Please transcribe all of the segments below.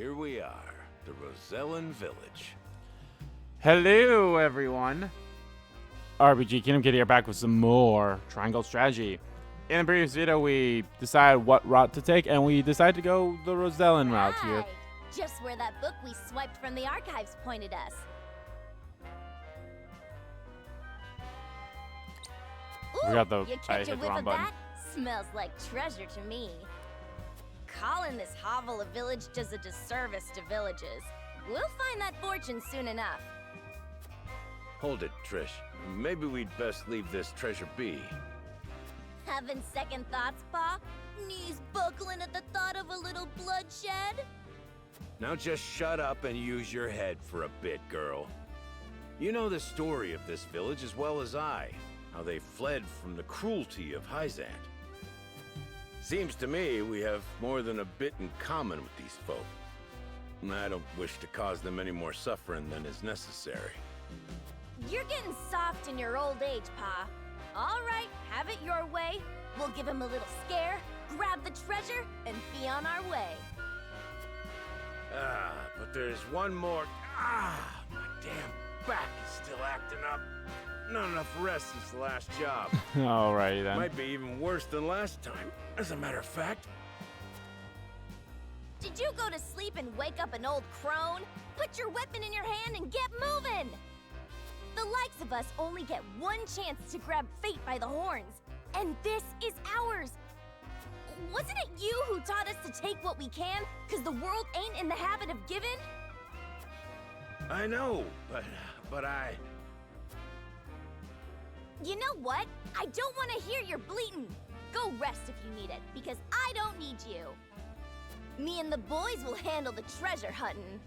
here we are, the Rosellan village. Hello, everyone. RPG Kingdom Kid here, back with some more Triangle Strategy. In the previous video, we decided what route to take, and we decided to go the Rosellan route here. Just where that book we swiped from the archives pointed us. Ooh, We got the you I catch a hit the whiff wrong of button. that? Smells like treasure to me. Calling this hovel a village does a disservice to villages. We'll find that fortune soon enough. Hold it, Trish. Maybe we'd best leave this treasure be. Having second thoughts, Pa? Knees buckling at the thought of a little bloodshed? Now just shut up and use your head for a bit, girl. You know the story of this village as well as I. How they fled from the cruelty of Hyzante. Seems to me we have more than a bit in common with these folk. And I don't wish to cause them any more suffering than is necessary. You're getting soft in your old age, Pa. All right, have it your way. We'll give him a little scare, grab the treasure, and be on our way. But there's one more. My damn back is still acting up. Not enough rest since the last job. Alrighty then. Might be even worse than last time, as a matter of fact. Did you go to sleep and wake up an old crone? Put your weapon in your hand and get moving! The likes of us only get one chance to grab fate by the horns, and this is ours! Wasn't it you who taught us to take what we can, because the world ain't in the habit of giving? I know, but I... You know what? I don't want to hear your bleating. Go rest if you need it, because I don't need you. Me and the boys will handle the treasure hunting.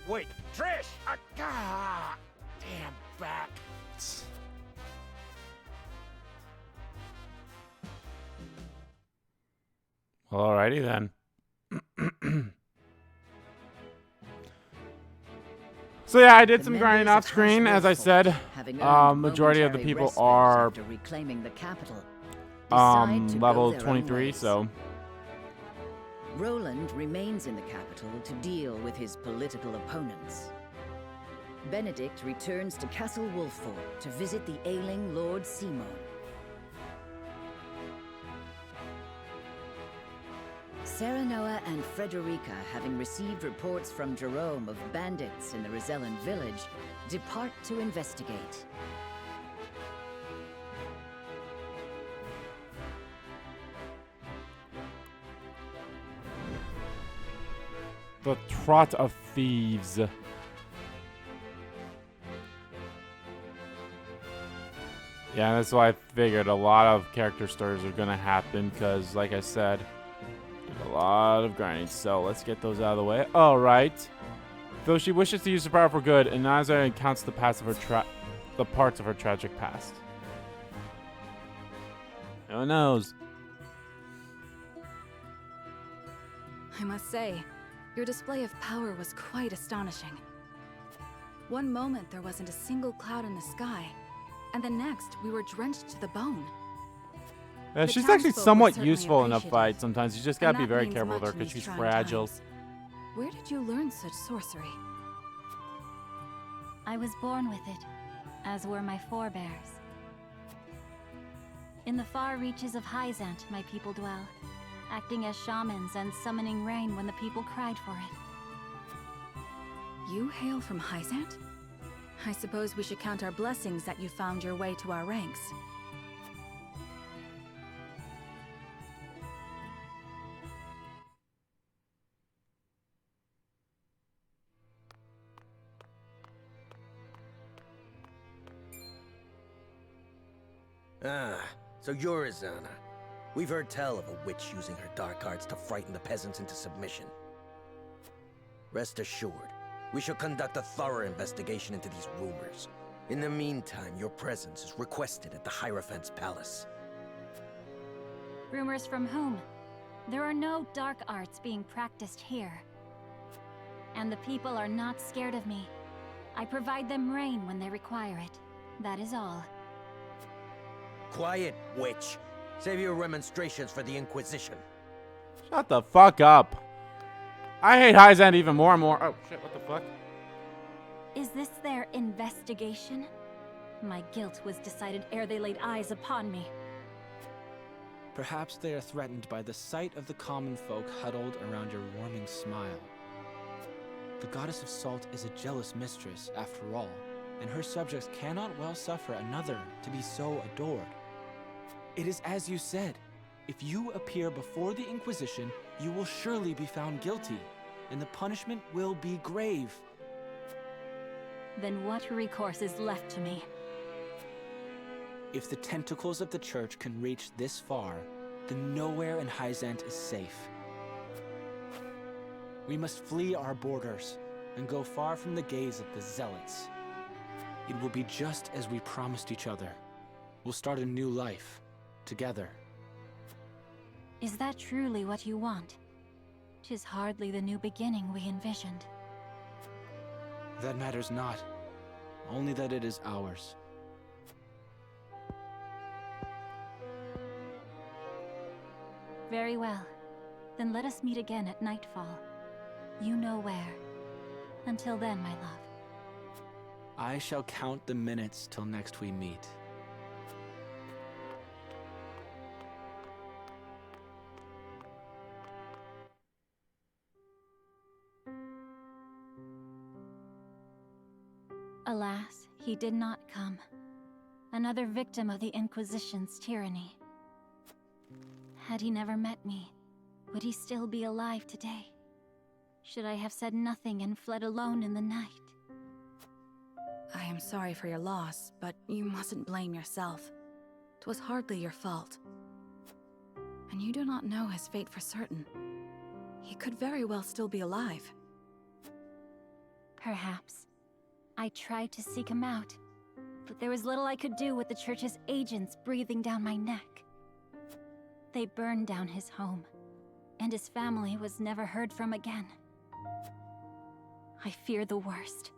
Wait, Trish! Damn back. Well, alrighty then. So yeah, I did some grinding off screen, as I said. Majority of the people are reclaiming the capital. level 23, so Roland remains in the capital to deal with his political opponents. Benedict returns to Castle Wolffort to visit the ailing Lord Simon. Serenoa and Frederica, having received reports from Jerome of bandits in the Rosellan village, depart to investigate. the Trot of Thieves. Yeah, that's why I figured a lot of character stories are gonna happen, because like I said, there's a lot of grinding. So let's get those out of the way. Alright. Though she wishes to use the power for good, and Nazareth recounts the past of her the parts of her tragic past. Who knows? I must say, your display of power was quite astonishing. One moment there wasn't a single cloud in the sky, and the next we were drenched to the bone. Yeah, The she's actually townsfolk were somewhat certainly useful in a appreciative, fight sometimes. You just gotta and be that very means careful with her much in because these she's trying fragile. times. Where did you learn such sorcery? I was born with it, as were my forebears. In the far reaches of Hyzante, my people dwell, acting as shamans and summoning rain when the people cried for it. You hail from Hyzante? I suppose we should count our blessings that you found your way to our ranks. So you're Izana. We've heard tell of a witch using her dark arts to frighten the peasants into submission. Rest assured, we shall conduct a thorough investigation into these rumors. In the meantime, your presence is requested at the Hierophant's palace. Rumors from whom? There are no dark arts being practiced here. And the people are not scared of me. I provide them rain when they require it. That is all. Quiet, witch! Save your remonstrations for the Inquisition. Shut the fuck up. I hate Hyzante even more and more. Oh, shit, what the fuck? Is this their investigation? My guilt was decided ere they laid eyes upon me. Perhaps they are threatened by the sight of the common folk huddled around your warming smile. The goddess of salt is a jealous mistress, after all, and her subjects cannot well suffer another to be so adored. It is as you said. If you appear before the Inquisition, you will surely be found guilty, and the punishment will be grave. Then what recourse is left to me? If the tentacles of the Church can reach this far, then nowhere in Hyzante is safe. We must flee our borders and go far from the gaze of the Zealots. It will be just as we promised each other. We'll start a new life, together. Is that truly what you want? 'Tis hardly the new beginning we envisioned. That matters not. Only that it is ours. Very well. Then let us meet again at nightfall. You know where. Until then, my love. I shall count the minutes till next we meet. Alas, he did not come. Another victim of the Inquisition's tyranny. Had he never met me, would he still be alive today? Should I have said nothing and fled alone in the night? I am sorry for your loss, but you mustn't blame yourself. 'Twas hardly your fault. And you do not know his fate for certain. He could very well still be alive. Perhaps. I tried to seek him out, but there was little I could do with the Church's agents breathing down my neck. They burned down his home, and his family was never heard from again. I fear the worst.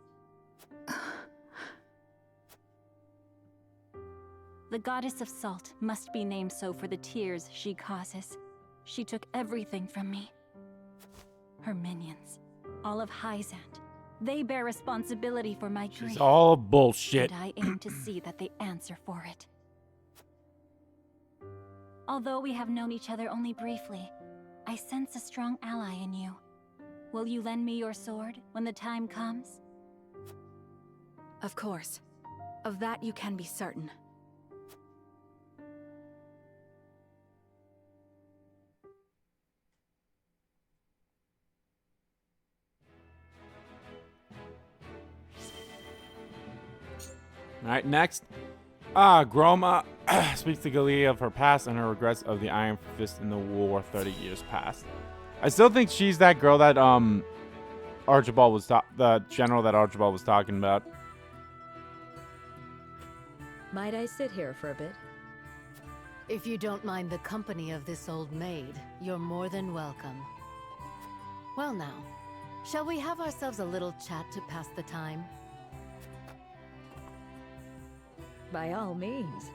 The goddess of salt must be named so for the tears she causes. She took everything from me. Her minions, all of Hyzante, they bear responsibility for my grief. It's all bullshit. And I aim to see that they answer for it. Although we have known each other only briefly, I sense a strong ally in you. Will you lend me your sword when the time comes? Of course. Of that you can be certain. Alright, next. Groma speaks to Galia of her past and her regrets of the Iron Fist in the war 30 years past. I still think she's that girl that Archibald was the general that Archibald was talking about. Might I sit here for a bit? If you don't mind the company of this old maid, you're more than welcome. Well now, shall we have ourselves a little chat to pass the time? By all means.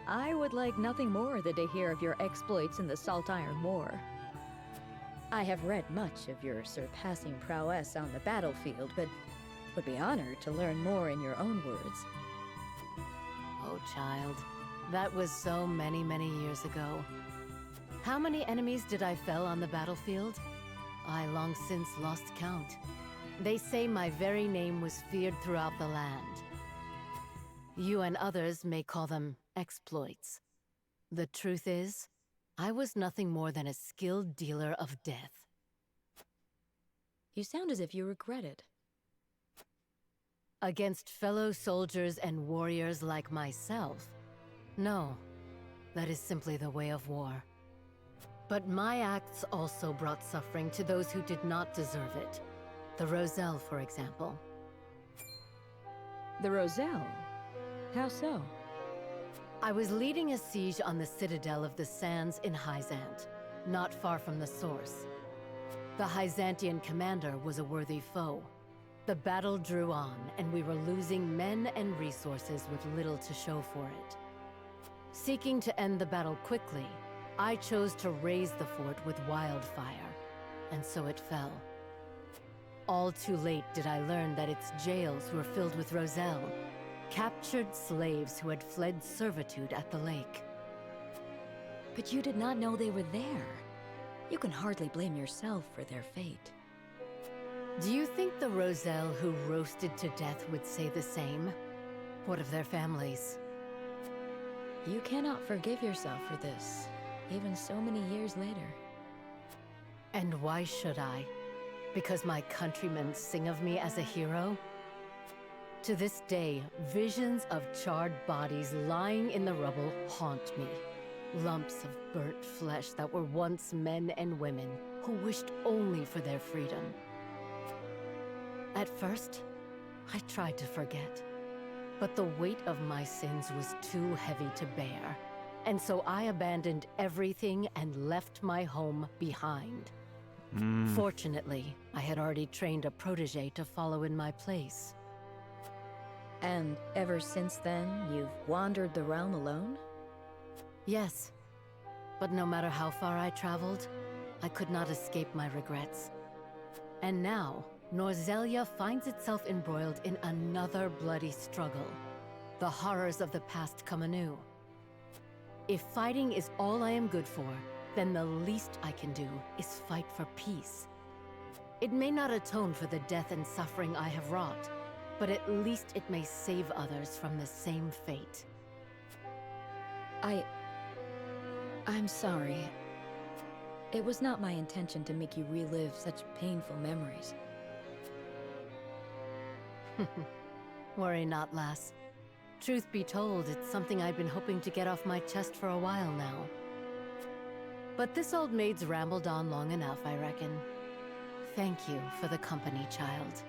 I would like nothing more than to hear of your exploits in the Saltiron War. I have read much of your surpassing prowess on the battlefield, but would be honored to learn more in your own words. Oh, child. That was so many, many years ago. How many enemies did I fell on the battlefield? I long since lost count. They say my very name was feared throughout the land. You and others may call them exploits. The truth is, I was nothing more than a skilled dealer of death. You sound as if you regret it. Against fellow soldiers and warriors like myself? No, that is simply the way of war. But my acts also brought suffering to those who did not deserve it. The Roselle, for example. The Roselle? How so? I was leading a siege on the Citadel of the Sands in Hyzante, not far from the source. The Hyzantean commander was a worthy foe. The battle drew on, and we were losing men and resources with little to show for it. Seeking to end the battle quickly, I chose to raise the fort with wildfire, and so it fell. All too late did I learn that its jails were filled with Roselle, captured slaves who had fled servitude at the lake. But you did not know they were there. You can hardly blame yourself for their fate. Do you think the Roselle who roasted to death would say the same? What of their families? You cannot forgive yourself for this, even so many years later. And why should I? Because my countrymen sing of me as a hero? To this day, visions of charred bodies lying in the rubble haunt me. Lumps of burnt flesh that were once men and women who wished only for their freedom. At first, I tried to forget, but the weight of my sins was too heavy to bear, and so I abandoned everything and left my home behind. Fortunately, I had already trained a protege to follow in my place. And ever since then, you've wandered the realm alone? Yes, but no matter how far I traveled, I could not escape my regrets. And now, Norzelia finds itself embroiled in another bloody struggle. The horrors of the past come anew. If fighting is all I am good for, then the least I can do is fight for peace. It may not atone for the death and suffering I have wrought, but at least it may save others from the same fate. I'm sorry. It was not my intention to make you relive such painful memories. Worry not, lass. Truth be told, it's something I've been hoping to get off my chest for a while now. But this old maid's rambled on long enough, I reckon. Thank you for the company, child.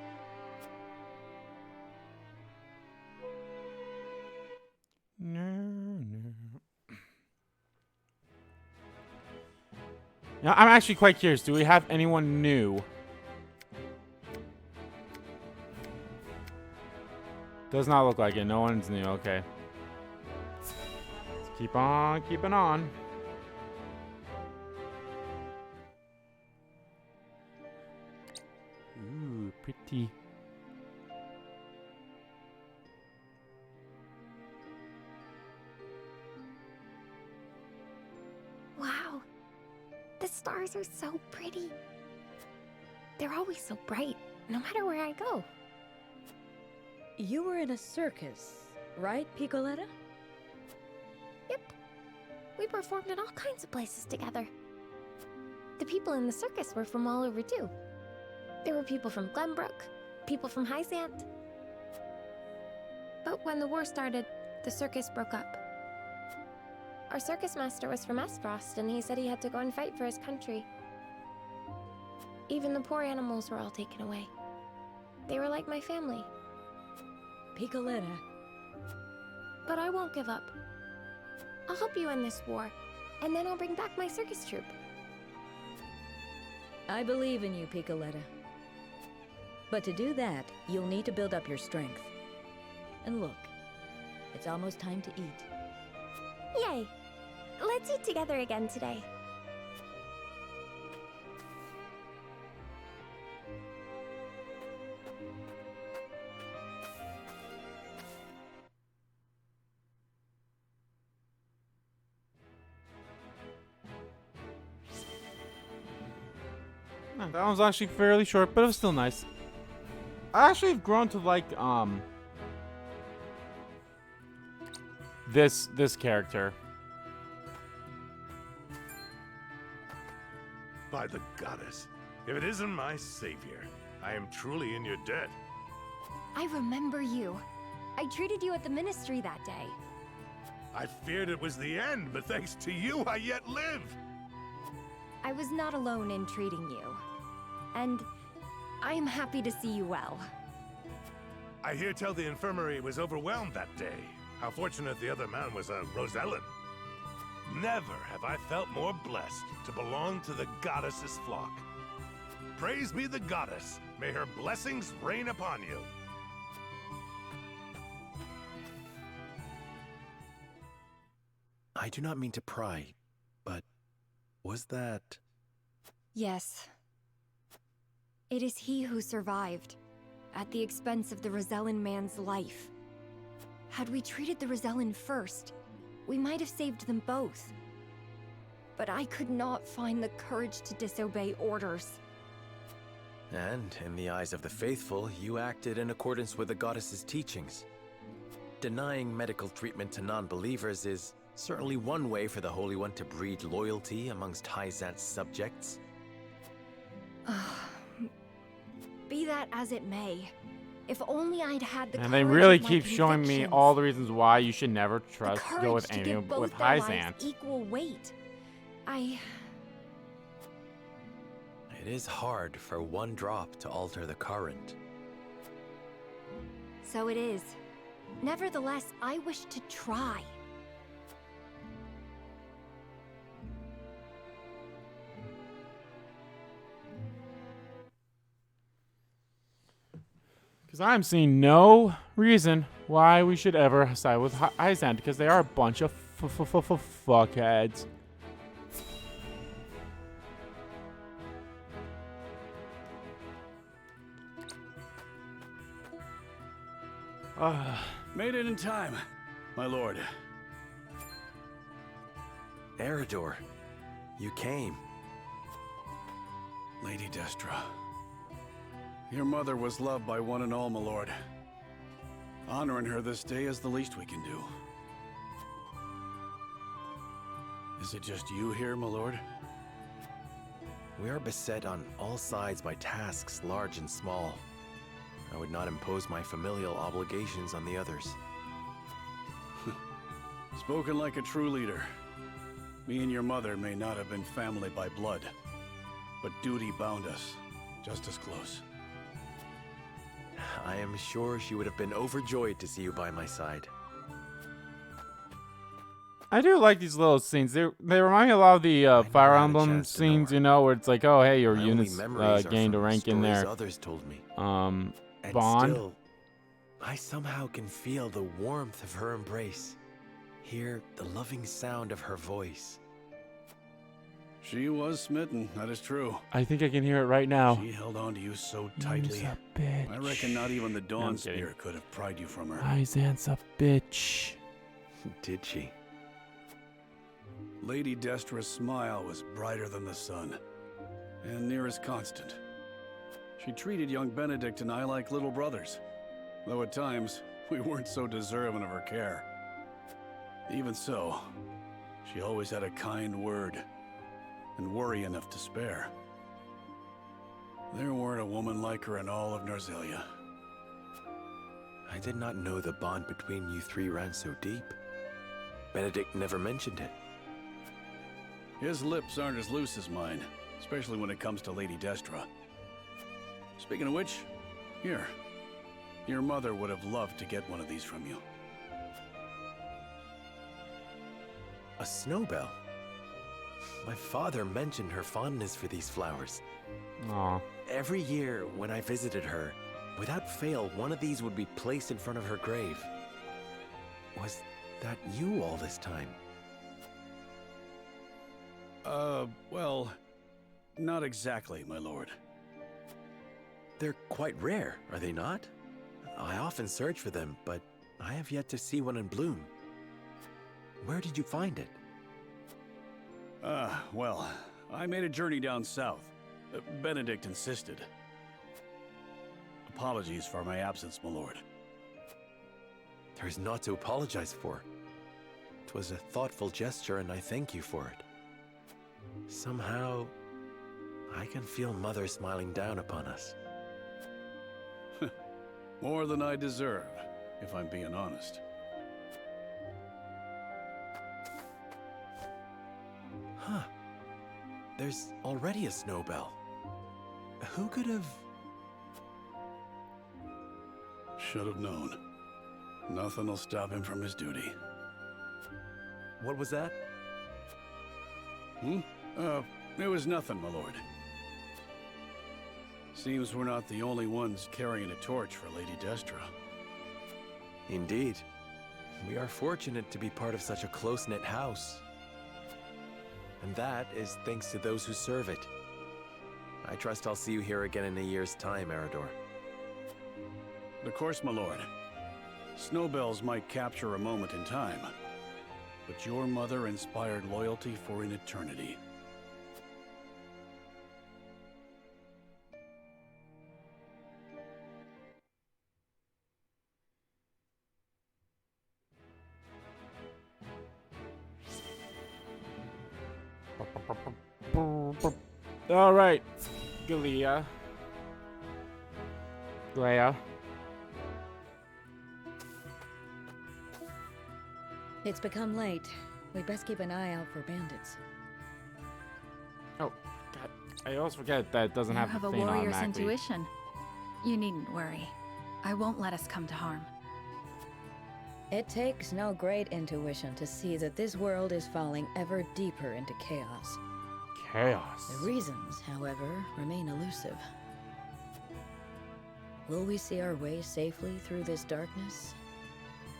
Now, I'm actually quite curious. Do we have anyone new? Does not look like it. No one's new. Okay. Let's keep on keeping on. Ooh, pretty. Wow. The stars are so pretty. They're always so bright, no matter where I go. You were in a circus, right, Piccoletta? Yep. We performed in all kinds of places together. The people in the circus were from all over too. There were people from Glenbrook, people from Hyzante. But when the war started, the circus broke up. Our circus master was from Aesfrost, and he said he had to go and fight for his country. Even the poor animals were all taken away. They were like my family. Piccoletta. But I won't give up. I'll help you in this war, and then I'll bring back my circus troupe. I believe in you, Piccoletta. But to do that, you'll need to build up your strength. And look, it's almost time to eat. Yay! Let's eat together again today. That one's actually fairly short, but it was still nice. I actually have grown to like this character. By the goddess, if it isn't my savior, I am truly in your debt. I remember you. I treated you at the ministry that day. I feared it was the end, but thanks to you, I yet live. I was not alone in treating you. And I am happy to see you well. I hear tell the infirmary was overwhelmed that day. How fortunate the other man was a Rosellan. Never have I felt more blessed to belong to the goddess's flock. Praise be the goddess. May her blessings rain upon you. I do not mean to pry, but Was that... Yes. It is he who survived, at the expense of the Rosellan man's life. Had we treated the Rosellan first, we might have saved them both. But I could not find the courage to disobey orders. And, in the eyes of the faithful, you acted in accordance with the goddess's teachings. Denying medical treatment to non-believers is certainly one way for the Holy One to breed loyalty amongst Hyzante's subjects. Be that as it may, if only I'd had the And courage they really of my keep showing me convictions. all the reasons why you should never The trust go courage with to anyone give both with their lives Hyzante. equal weight. It is hard for one drop to alter the current. So it is. Nevertheless, I wish to try. Because I'm seeing no reason why we should ever side with Hyzante, because they are a bunch of fuckheads. Made it in time, my lord. Eredor, you came. Lady Destra. Your mother was loved by one and all, my lord. Honoring her this day is the least we can do. Is it just you here, my lord? We are beset on all sides by tasks large and small. I would not impose my familial obligations on the others. Spoken like a true leader. Me and your mother may not have been family by blood, but duty bound us just as close. I am sure she would have been overjoyed to see you by my side. I do like these little scenes. They remind me a lot of the Fire Emblem scenes, you know, where it's like, oh, hey, your units gained a rank in there. Others told me. Bond. Still, I somehow can feel the warmth of her embrace. Hear the loving sound of her voice. She was smitten, that is true. I think I can hear it right now. She held on to you so tightly. You's a bitch. I reckon not even the Dawn I'm Spear kidding. could have pried you from her. Hyzante's a bitch. Did she? Lady Destra's smile was brighter than the sun, and near as constant. She treated young Benedict and I like little brothers, though at times we weren't so deserving of her care. Even so, she always had a kind word, and worry enough to spare. There weren't a woman like her in all of Norzelia. I did not know the bond between you three ran so deep. Benedict never mentioned it. His lips aren't as loose as mine, especially when it comes to Lady Destra. Speaking of which, here. Your mother would have loved to get one of these from you. A snowbell? My father mentioned her fondness for these flowers. Aw. Every year when I visited her, without fail, one of these would be placed in front of her grave. Was that you all this time? Well, not exactly, my lord. They're quite rare, are they not? I often search for them, but I have yet to see one in bloom. Where did you find it? Well, I made a journey down south. Benedict insisted. Apologies for my absence, my lord. There's naught to apologize for. 'Twas a thoughtful gesture, and I thank you for it. Somehow, I can feel Mother smiling down upon us. More than I deserve, if I'm being honest. Huh. There's already a snowbell. Who could have... Should have known. Nothing will stop him from his duty. What was that? It was nothing, my lord. Seems we're not the only ones carrying a torch for Lady Destra. Indeed. We are fortunate to be part of such a close-knit house. And that is thanks to those who serve it. I trust I'll see you here again in a year's time, Eridor. Of course, my lord. Snowbells might capture a moment in time, but your mother inspired loyalty for an eternity. All right, Galea. It's become late. We best keep an eye out for bandits. Oh, God. I always forget that it doesn't You have have to a faint warrior's automatically. intuition. You needn't worry. I won't let us come to harm. It takes no great intuition to see that this world is falling ever deeper into chaos. Chaos. The reasons, however, remain elusive. Will we see our way safely through this darkness?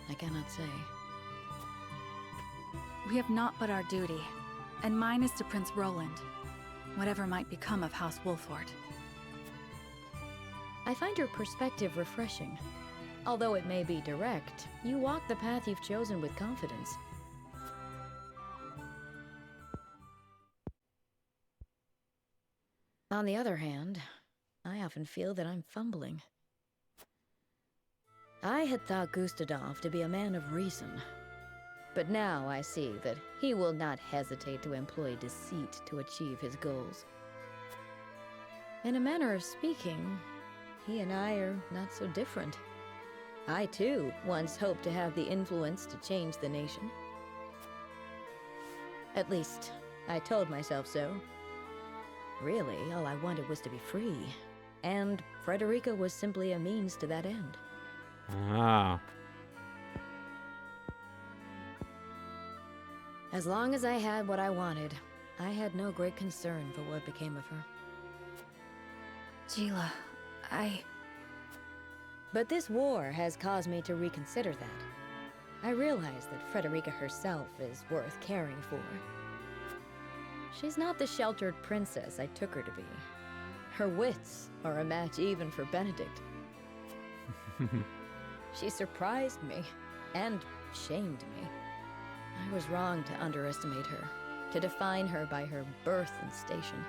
I cannot say. We have naught but our duty, and mine is to Prince Roland, whatever might become of House Wolffort. I find your perspective refreshing. Although it may be direct, you walk the path you've chosen with confidence. On the other hand, I often feel that I'm fumbling. I had thought Gustadov to be a man of reason, but now I see that he will not hesitate to employ deceit to achieve his goals. In a manner of speaking, he and I are not so different. I, too, once hoped to have the influence to change the nation. At least, I told myself so. Really, all I wanted was to be free, and Frederica was simply a means to that end. Ah. As long as I had what I wanted, I had no great concern for what became of her. Gila, But this war has caused me to reconsider that. I realize that Frederica herself is worth caring for. She's not the sheltered princess I took her to be. Her wits are a match even for Benedict. She surprised me, and shamed me. I was wrong to underestimate her, to define her by her birth and station.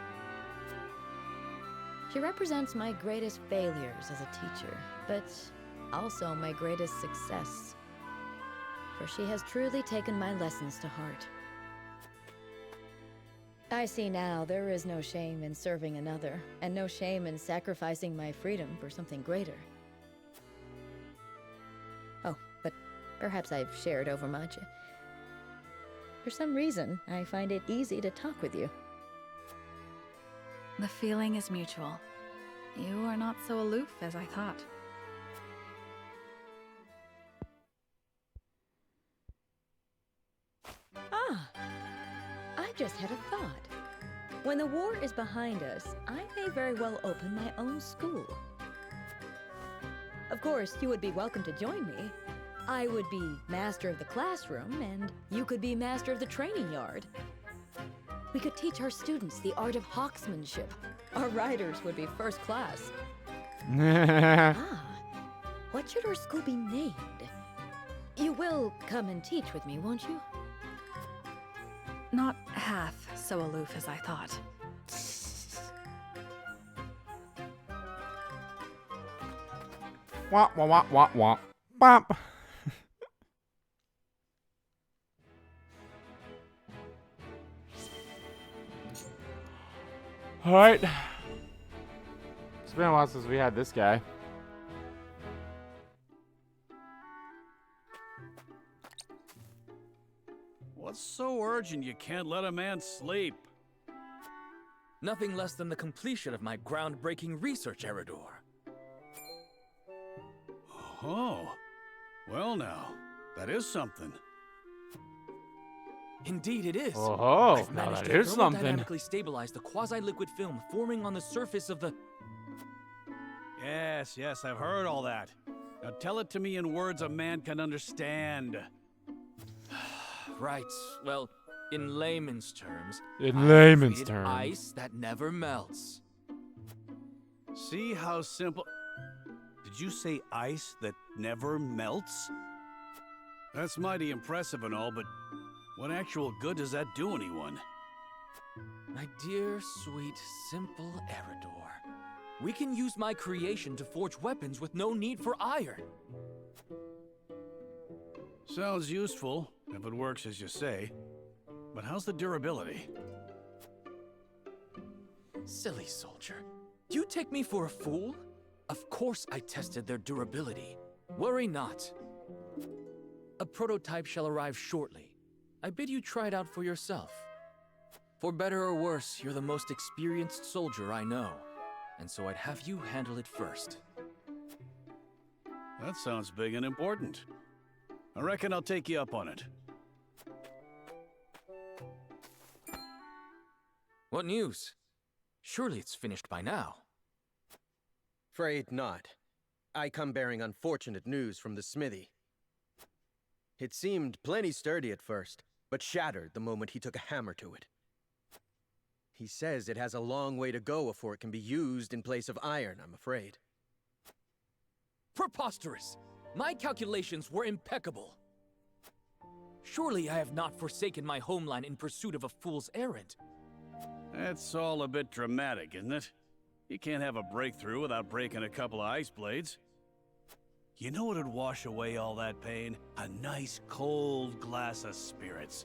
She represents my greatest failures as a teacher, but also my greatest success. For she has truly taken my lessons to heart. I see now there is no shame in serving another, and no shame in sacrificing my freedom for something greater. Oh, but perhaps I've shared overmuch. For some reason, I find it easy to talk with you. the feeling is mutual. You are not so aloof as I thought. Ah! I just had a thought. When the war is behind us, I may very well open my own school. Of course, you would be welcome to join me. I would be master of the classroom, and you could be master of the training yard. We could teach our students the art of hawksmanship. Our riders would be first class. What should our school be named? You will come and teach with me, won't you? Not half so aloof as I thought. Wah, wah, wah, wah, wah. Bop. Alright. It's been a while since we had this guy. What's so urgent you can't let a man sleep? Nothing less than the completion of my groundbreaking research, Eridor. Oh. Well now, that is something. Indeed it is. Oh, I've now managed that to is something. thermodynamically stabilize the quasi-liquid film forming on the surface of the... Yes, I've heard all that. Now tell it to me in words a man can understand. Right. Well, In layman's terms, In layman's created terms. ice that never melts. See how simple... Did you say ice that never melts? That's mighty impressive and all, but what actual good does that do anyone? My dear, sweet, simple Eredor, we can use my creation to forge weapons with no need for iron. Sounds useful, if it works as you say. But how's the durability? Silly soldier. Do you take me for a fool? Of course I tested their durability. Worry not. A prototype shall arrive shortly. I bid you try it out for yourself. For better or worse, you're the most experienced soldier I know, and so I'd have you handle it first. That sounds big and important. I reckon I'll take you up on it. What news? Surely it's finished by now. Afraid not. I come bearing unfortunate news from the smithy. It seemed plenty sturdy at first, but shattered the moment he took a hammer to it. He says it has a long way to go before it can be used in place of iron, I'm afraid. Preposterous! My calculations were impeccable. Surely I have not forsaken my homeland in pursuit of a fool's errand. That's all a bit dramatic, isn't it? You can't have a breakthrough without breaking a couple of ice blades. You know what'd wash away all that pain? A nice cold glass of spirits.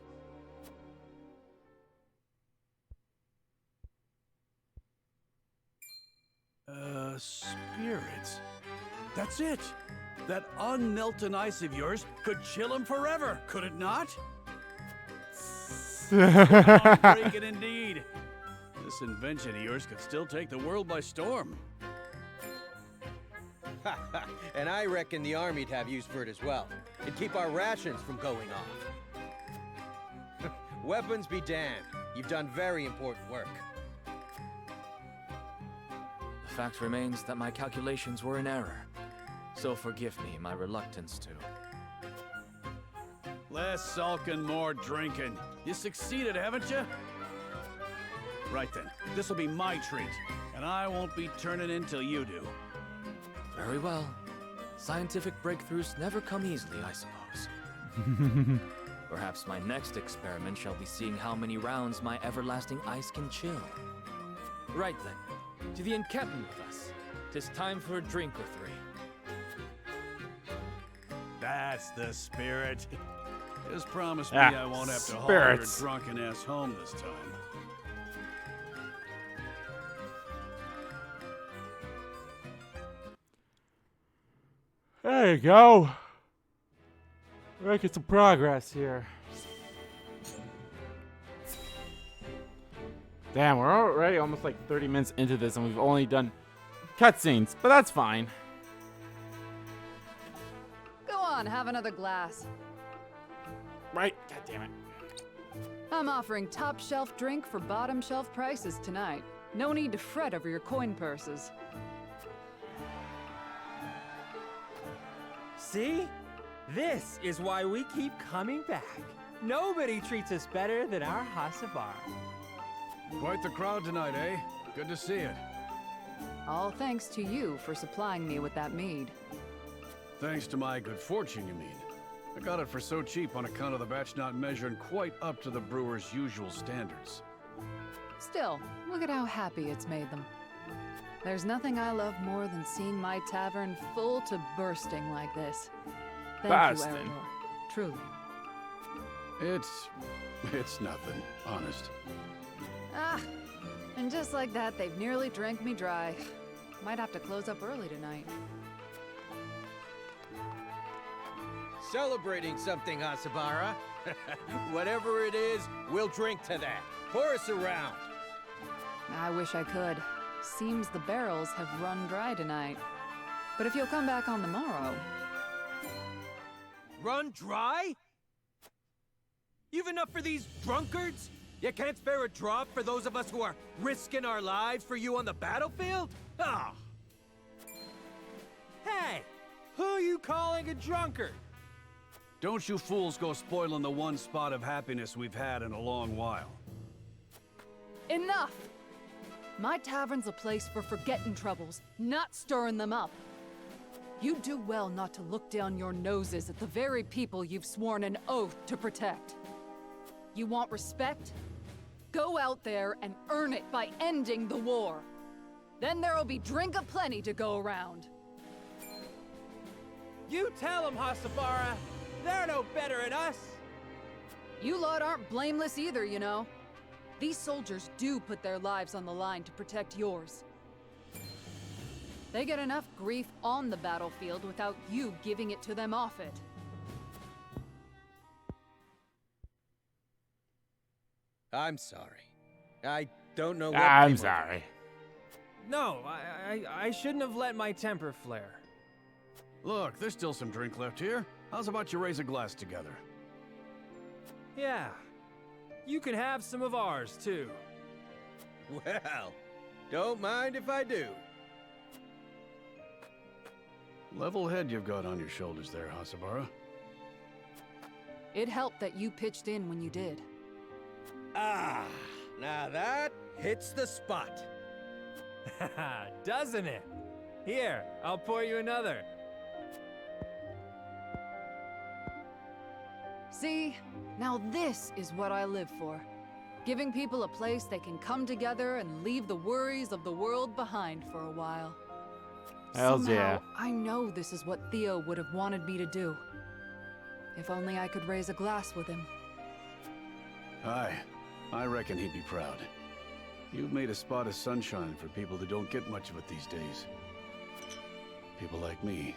Spirits? That's it! That unmelted ice of yours could chill him forever, could it not? Groundbreaking indeed. This invention of yours could still take the world by storm. And I reckon the army'd have use for it as well. It'd keep our rations from going off. Weapons be damned. You've done very important work. The fact remains that my calculations were in error. So forgive me my reluctance to. Less sulking, more drinking. You succeeded, haven't you? Right then, this'll be my treat, and I won't be turning in till you do. Very well. Scientific breakthroughs never come easily, I suppose. Perhaps my next experiment shall be seeing how many rounds my everlasting ice can chill. Right then, to the encampment with us. 'Tis time for a drink or three. That's the spirit. Just promise me I won't have to haul your drunken ass home this time. There you go. We're making some progress here. Damn, we're already almost like 30 minutes into this and we've only done cutscenes, but that's fine. Go on, have another glass. Right, god damn it. I'm offering top shelf drink for bottom shelf prices tonight. No need to fret over your coin purses. See? This is why we keep coming back. Nobody treats us better than our Hasabar. Quite the crowd tonight, eh? Good to see it. All thanks to you for supplying me with that mead. Thanks to my good fortune, you mean? I got it for so cheap on account of the batch not measuring quite up to the brewer's usual standards. Still, look at how happy it's made them. There's nothing I love more than seeing my tavern full to bursting like this. Thank you, Eredor. Truly. It's nothing, honest. Ah, and just like that, they've nearly drank me dry. Might have to close up early tonight. Celebrating something, Hasabara. Whatever it is, we'll drink to that. Pour us around. I wish I could. Seems the barrels have run dry tonight. But if you'll come back on the morrow... Run dry? You've enough for these drunkards? You can't spare a drop for those of us who are risking our lives for you on the battlefield? Ah! Hey! Who are you calling a drunkard? Don't you fools go spoiling the one spot of happiness we've had in a long while. Enough! My tavern's a place for forgetting troubles, not stirring them up. You do well not to look down your noses at the very people you've sworn an oath to protect. You want respect? Go out there and earn it by ending the war. Then there'll be drink aplenty to go around. You tell them, Hasabara. They're no better than us. You lot aren't blameless either, you know. These soldiers do put their lives on the line to protect yours. They get enough grief on the battlefield without you giving it to them off it. I'm sorry. I don't know what I'm came sorry. over me. No, I shouldn't have let my temper flare. Look, there's still some drink left here. How's about you raise a glass together? Yeah. You can have some of ours, too. Well, don't mind if I do. Level head you've got on your shoulders there, Hasabara. It helped that you pitched in when you did. Ah, now that hits the spot. Doesn't it? Here, I'll pour you another. See? Now this is what I live for. Giving people a place they can come together and leave the worries of the world behind for a while. Hells Somehow, yeah. I know this is what Theo would have wanted me to do. If only I could raise a glass with him. Aye, I reckon he'd be proud. You've made a spot of sunshine for people who don't get much of it these days. People like me.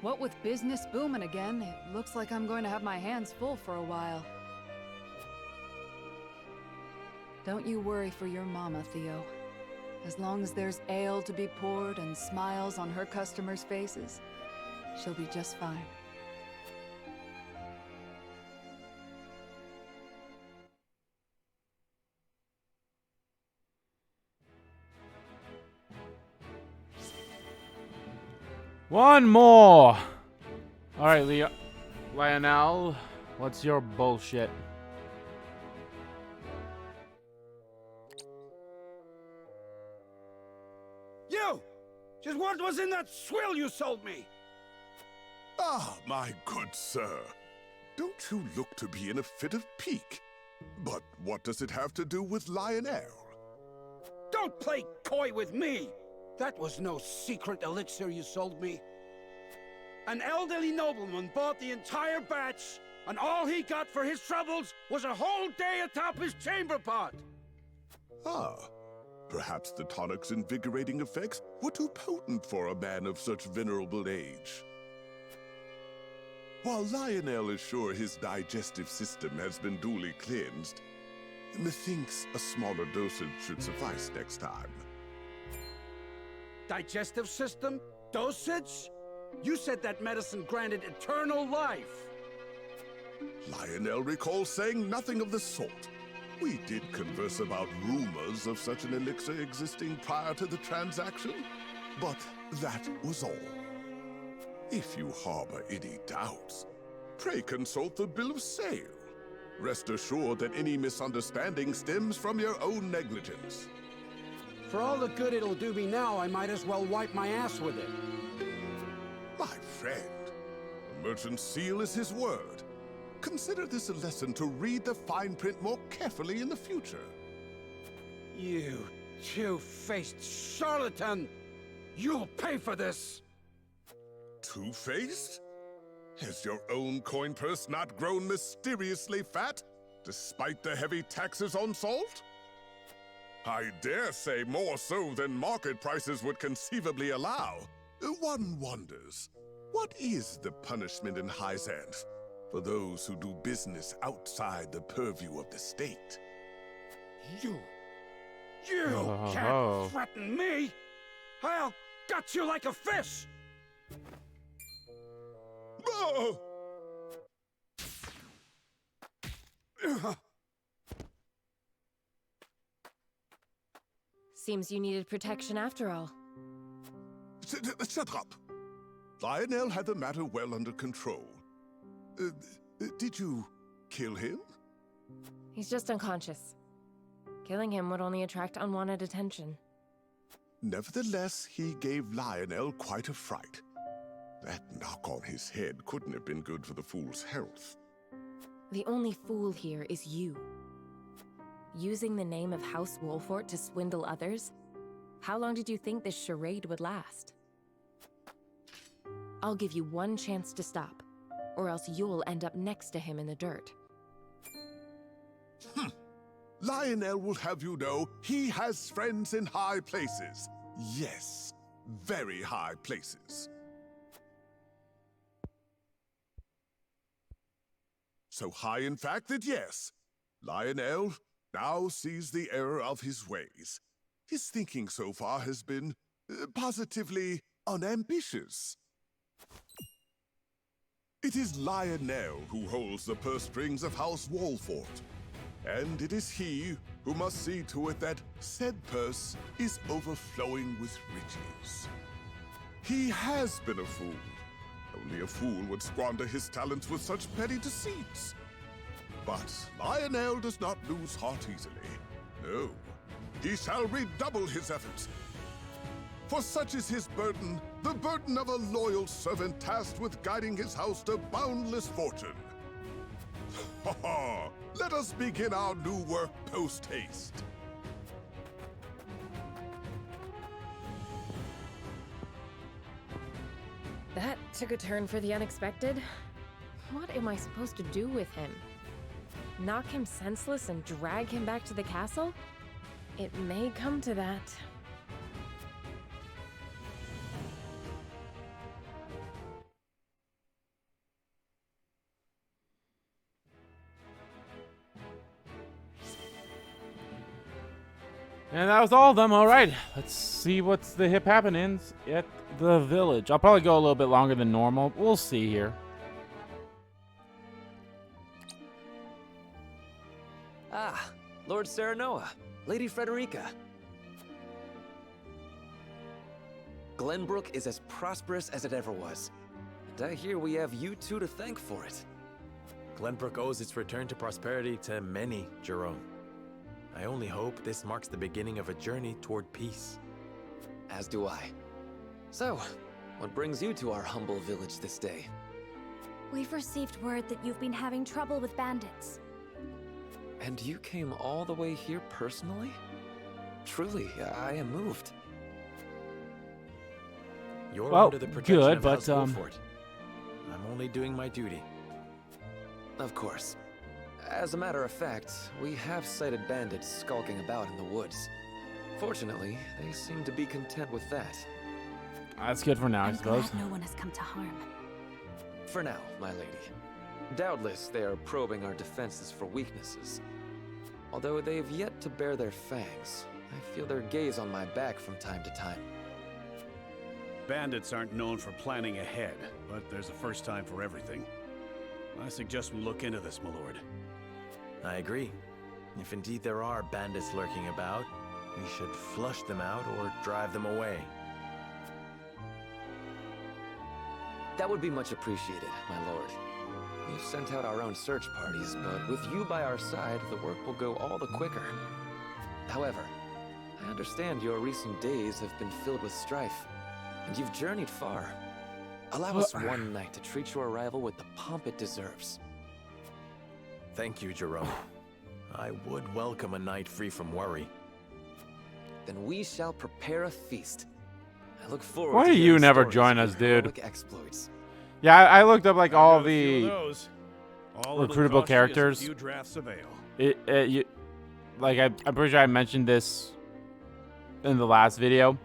What with business booming again, it looks like I'm going to have my hands full for a while. Don't you worry for your mama, Theo. As long as there's ale to be poured and smiles on her customers' faces, she'll be just fine. One more! Alright, Lionel, what's your bullshit? You! Just what was in that swill you sold me? Ah, my good sir. Don't you look to be in a fit of pique? But what does it have to do with Lionel? Don't play coy with me! That was no secret elixir you sold me. An elderly nobleman bought the entire batch, and all he got for his troubles was a whole day atop his chamber pot. Ah, perhaps the tonic's invigorating effects were too potent for a man of such venerable age. While Lionel is sure his digestive system has been duly cleansed, methinks a smaller dosage should suffice next time. Digestive system? Dosage? You said that medicine granted eternal life. Lionel recalls saying nothing of the sort. We did converse about rumors of such an elixir existing prior to the transaction, but that was all. If you harbor any doubts, pray consult the bill of sale. Rest assured that any misunderstanding stems from your own negligence. For all the good it'll do me now, I might as well wipe my ass with it. My friend, the merchant's seal is his word. Consider this a lesson to read the fine print more carefully in the future. You two-faced charlatan! You'll pay for this! Two-faced? Has your own coin purse not grown mysteriously fat, despite the heavy taxes on salt? I dare say more so than market prices would conceivably allow. One wonders, what is the punishment in Hyzante for those who do business outside the purview of the state? You can't threaten me! I'll gut you like a fish! Oh! Seems you needed protection after all. Shut up! Lionel had the matter well under control. Did you kill him? He's just unconscious. Killing him would only attract unwanted attention. Nevertheless, he gave Lionel quite a fright. That knock on his head couldn't have been good for the fool's health. The only fool here is you. Using the name of House Wolffort to swindle others? How long did you think this charade would last? I'll give you one chance to stop, or else you'll end up next to him in the dirt. Lionel will have you know he has friends in high places. Yes, very high places. So high, in fact, that yes, Lionel now sees the error of his ways. His thinking so far has been positively unambitious. It is Lionel who holds the purse strings of House Wolffort, and it is he who must see to it that said purse is overflowing with riches. He has been a fool. Only a fool would squander his talents with such petty deceits. But Lionel does not lose heart easily. No, he shall redouble his efforts. For such is his burden, the burden of a loyal servant tasked with guiding his house to boundless fortune. Ha ha! Let us begin our new work post-haste. That took a turn for the unexpected. What am I supposed to do with him? Knock him senseless and drag him back to the castle? It may come to that. And that was all of them. All right, let's see what's the hip happenings at the village. I'll probably go a little bit longer than normal. We'll see here. Ah, Lord Serenoa, Lady Frederica. Glenbrook is as prosperous as it ever was. And I hear we have you two to thank for it. Glenbrook owes its return to prosperity to many, Jerome. I only hope this marks the beginning of a journey toward peace. As do I. So, what brings you to our humble village this day? We've received word that you've been having trouble with bandits. And you came all the way here personally? Truly, I am moved. You're well, under the protection good, of but House Wolffort. I'm only doing my duty. Of course. As a matter of fact, we have sighted bandits skulking about in the woods. Fortunately, they seem to be content with that. That's good for now, I suppose. Glad no one has come to harm. For now, my lady. Doubtless, they are probing our defenses for weaknesses. Although they've yet to bare their fangs, I feel their gaze on my back from time to time. Bandits aren't known for planning ahead, but there's a first time for everything. I suggest we look into this, my lord. I agree. If indeed there are bandits lurking about, we should flush them out or drive them away. That would be much appreciated, my lord. We've sent out our own search parties, but with you by our side, the work will go all the quicker. However, I understand your recent days have been filled with strife, and you've journeyed far. Allow us one night to treat your arrival with the pomp it deserves. Thank you, Jerome. I would welcome a night free from worry. Then we shall prepare a feast. I look forward Why to do you hearing never stories join of us, your dude? heroic exploits. Yeah, I looked up like all the All it'll recruitable cost you is a characters. few drafts of ale. I'm pretty sure I mentioned this in the last video.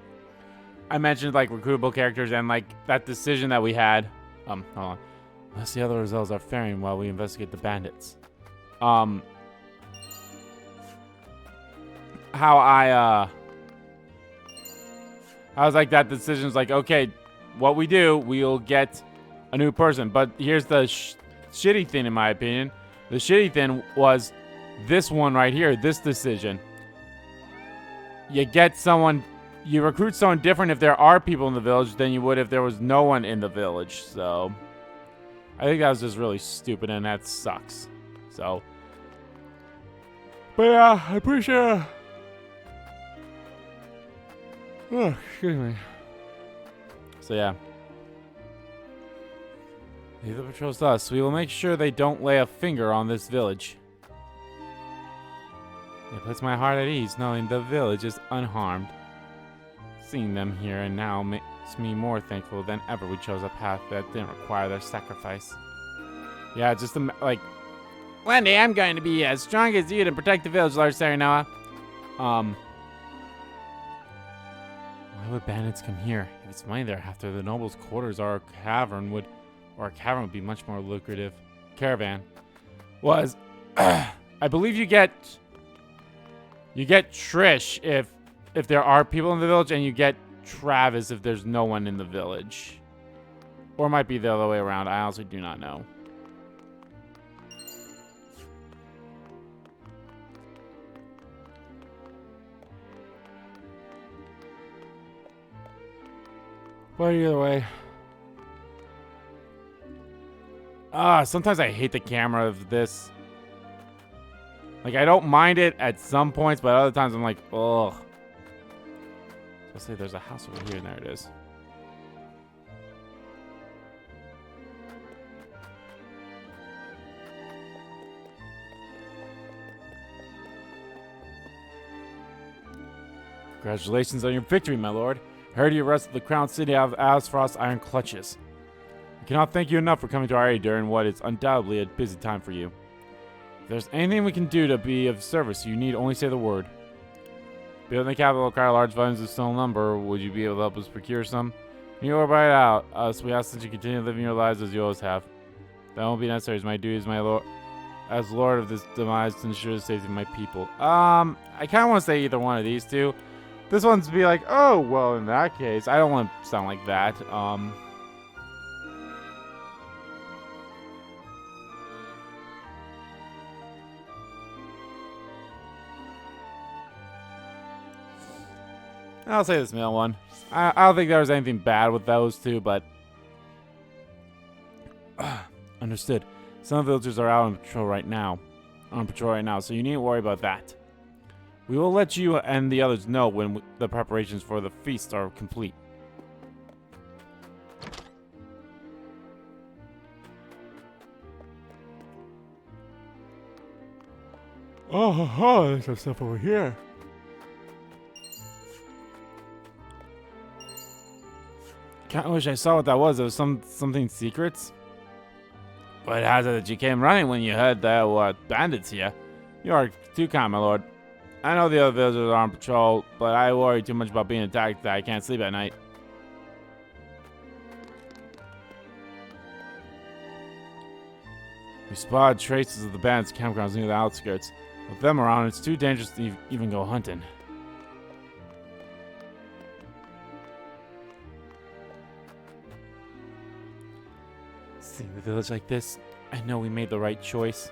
I mentioned like recruitable characters and like that decision that we had. Hold on. Let's see how the results are faring while we investigate the bandits. How I was like, that decision's like, okay, what we do, we'll get a new person. But here's the shitty thing, in my opinion. The shitty thing was this one right here, this decision. You get someone, you recruit someone different if there are people in the village than you would if there was no one in the village. So I think that was just really stupid, and that sucks. So, but yeah, I'm pretty sure. Oh, excuse me. So yeah. Leave the patrols to us. We will make sure they don't lay a finger on this village. It puts my heart at ease knowing the village is unharmed. Seeing them here and now makes me more thankful than ever we chose a path that didn't require their sacrifice. Yeah, just like, one day I'm going to be as strong as you to protect the village, Lord Serenoa. Why would bandits come here? If it's money they're after, the noble's quarters or a cavern would be much more lucrative. Caravan was, I believe you get Trish if there are people in the village, and you get Travis if there's no one in the village. Or it might be the other way around. I honestly do not know. But either way. Sometimes I hate the camera of this. Like, I don't mind it at some points, but other times I'm like, ugh. Let's say there's a house over here, and there it is. Congratulations on your victory, my lord. I heard you wrestled the crown city out of Aesfrost's iron clutches. I cannot thank you enough for coming to our aid during what is undoubtedly a busy time for you. If there's anything we can do to be of service, you need only say the word. Building the capital require large volumes of stone lumber. Would you be able to help us procure some? You will buy it out. We ask that you continue living your lives as you always have. That won't be necessary as my duty as my lord, as lord of this demise, to ensure the safety of my people. I kind of want to say either one of these two. This one's be like, oh, well, in that case, I don't want to sound like that. I'll say this middle one. I don't think there was anything bad with those two, but understood. Some villagers are out on patrol right now. So you needn't worry about that. We will let you and the others know when the preparations for the feast are complete. Oh, there's some stuff over here. Kinda wish I saw what that was. It was something secrets. But how's it that you came running when you heard there were bandits here? You are too kind, my lord. I know the other villagers are on patrol, but I worry too much about being attacked that I can't sleep at night. We spotted traces of the bandits' campgrounds near the outskirts. With them around, it's too dangerous to even go hunting. Seeing the village like this, I know we made the right choice.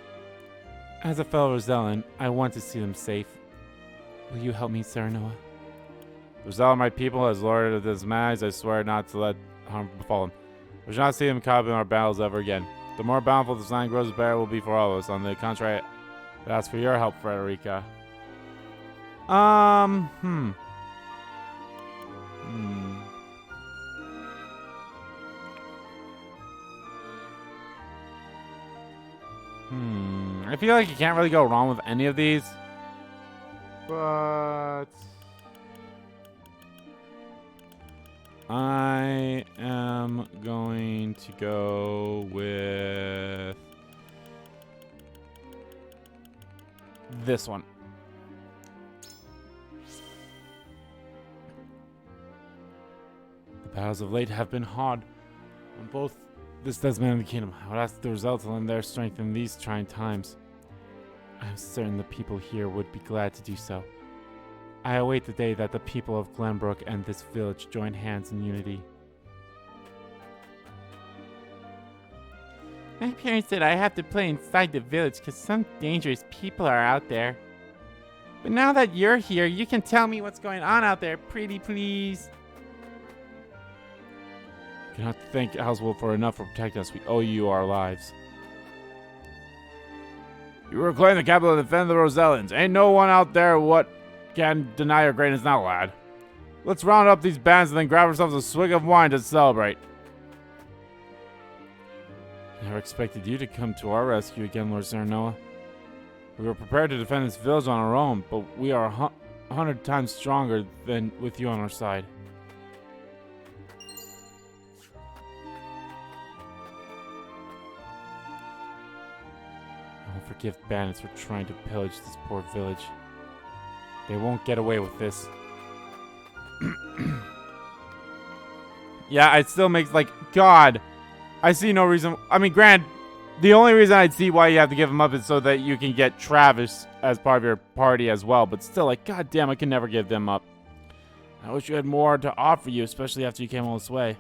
As a fellow Rosellan, I want to see them safe. Will you help me, Serenoa? Rosella, my people, as lord of this maze, I swear not to let harm befall them. We shall not see them caught up in our battles ever again. The more bountiful this land grows, the better it will be for all of us. On the contrary, I ask for your help, Frederica. I feel like you can't really go wrong with any of these. But I am going to go with this one. The battles of late have been hard on both this Desmond and the kingdom. I would ask the result to lend their strength in these trying times. I am certain the people here would be glad to do so. I await the day that the people of Glenbrook and this village join hands in unity. My parents said I have to play inside the village because some dangerous people are out there. But now that you're here, you can tell me what's going on out there, pretty please. cannot thank House Wolffort enough for protecting us. We owe you our lives. You reclaim the capital and defend the Rosellans. Ain't no one out there what can deny your greatness now, lad. Let's round up these bands and then grab ourselves a swig of wine to celebrate. Never expected you to come to our rescue again, Lord Serenoa. We were prepared to defend this village on our own, but we are 100 times stronger than with you on our side. I won't forgive bandits for trying to pillage this poor village. They won't get away with this. Yeah, it still makes, like, God, I see no reason. I mean, Grant, the only reason I'd see why you have to give him up is so that you can get Travis as part of your party as well. But still, like, God damn, I can never give them up. I wish you had more to offer you, especially after you came all this way.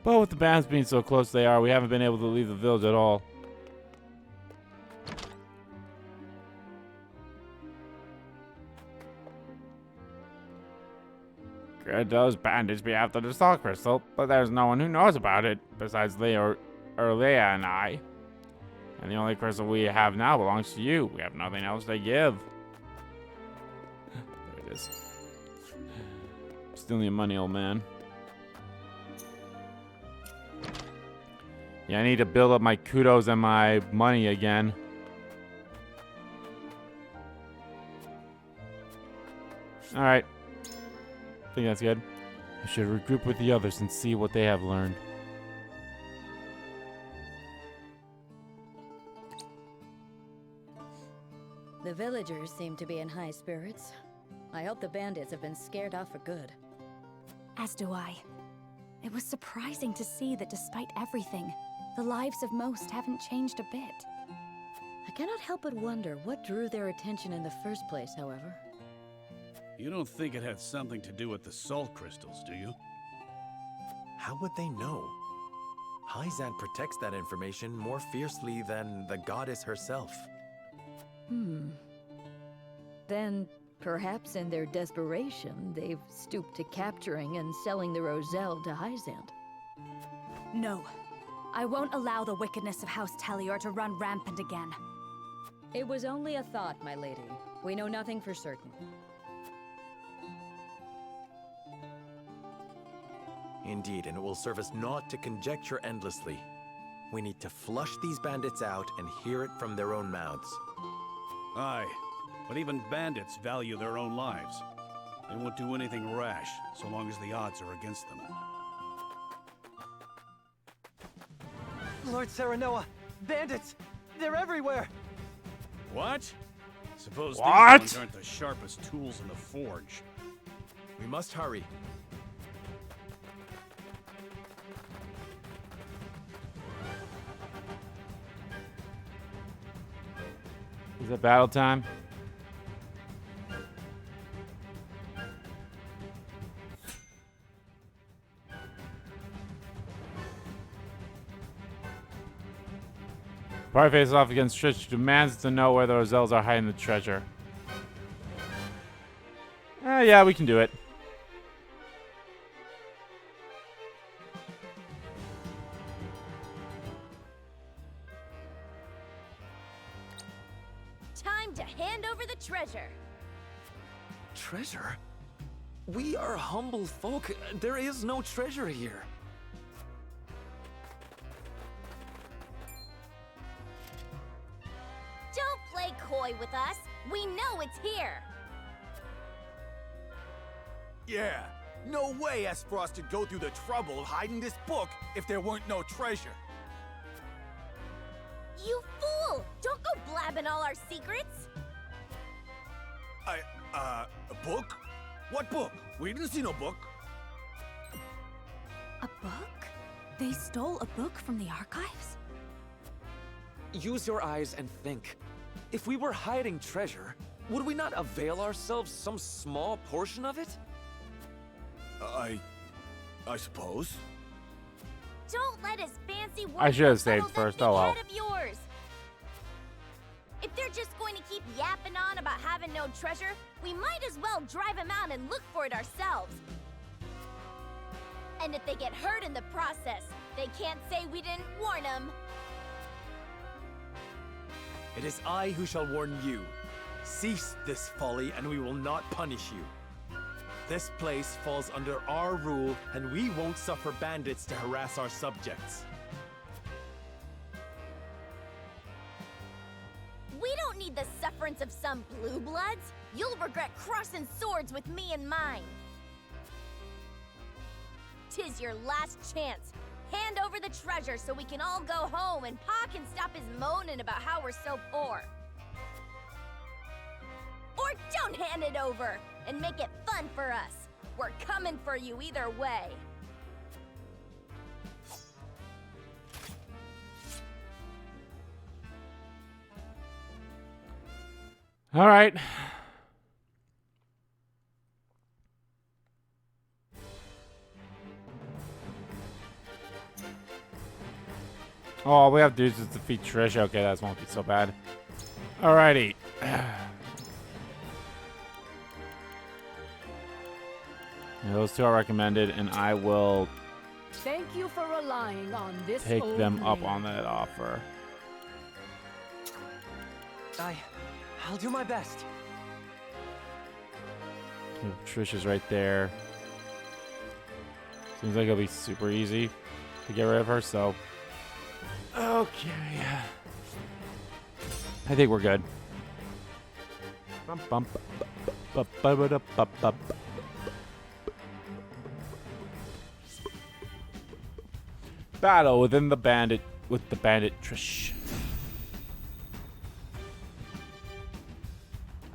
But with the bands being so close they are, we haven't been able to leave the village at all. Could those bandits be after the salt crystal? But there's no one who knows about it besides Leia and I. And the only crystal we have now belongs to you. We have nothing else to give. There it is. Still need money, old man. Yeah, I need to build up my kudos and my money again. Alright. I think that's good. I should regroup with the others and see what they have learned. The villagers seem to be in high spirits. I hope the bandits have been scared off for good. As do I. It was surprising to see that despite everything, the lives of most haven't changed a bit. I cannot help but wonder what drew their attention in the first place, however. You don't think it had something to do with the salt crystals, do you? How would they know? Hyzante protects that information more fiercely than the goddess herself. Then, perhaps in their desperation, they've stooped to capturing and selling the Roselle to Hyzante. No. I won't allow the wickedness of House Tellior to run rampant again. It was only a thought, my lady. We know nothing for certain. Indeed, and it will serve us not to conjecture endlessly. We need to flush these bandits out and hear it from their own mouths. Aye, but even bandits value their own lives. They won't do anything rash, so long as the odds are against them. Lord Serenoa, bandits! They're everywhere! What? Suppose What? these ones aren't the sharpest tools in the forge. We must hurry. Is it battle time? Party faces off against Trish, who demands to know where the Roselles are hiding the treasure. Yeah, we can do it. Time to hand over the treasure. Treasure? We are humble folk. There is no treasure here. Don't play coy with us. We know it's here. Yeah, no way Aesfrost would go through the trouble of hiding this book if there weren't no treasure. You fool! Don't go blabbing all our secrets. A book? What book? We didn't see no book. A book? They stole a book from the archives? Use your eyes and think. If we were hiding treasure, would we not avail ourselves some small portion of it? I suppose. Don't let his fancy words I should have settle saved that first. big Oh well. head of yours. If they're just going to keep yapping on about having no treasure, we might as well drive him out and look for it ourselves. And if they get hurt in the process, they can't say we didn't warn them. It is I who shall warn you. Cease this folly, and we will not punish you. This place falls under our rule, and we won't suffer bandits to harass our subjects. We don't need the sufferance of some blue bloods. You'll regret crossing swords with me and mine. 'Tis your last chance. Hand over the treasure so we can all go home and Pa can stop his moaning about how we're so poor. Or don't hand it over and make it fun for us. We're coming for you either way. All right. Oh, all we have to do is just defeat Trish. Okay, that won't be so bad. Alrighty. Yeah, those two are recommended, and I will Thank you for relying on this take old them up maid. on that offer. I'll do my best. Trish is right there. Seems like it'll be super easy to get rid of her, so. Okay. I think we're good. Battle within the bandit with the bandit Trish.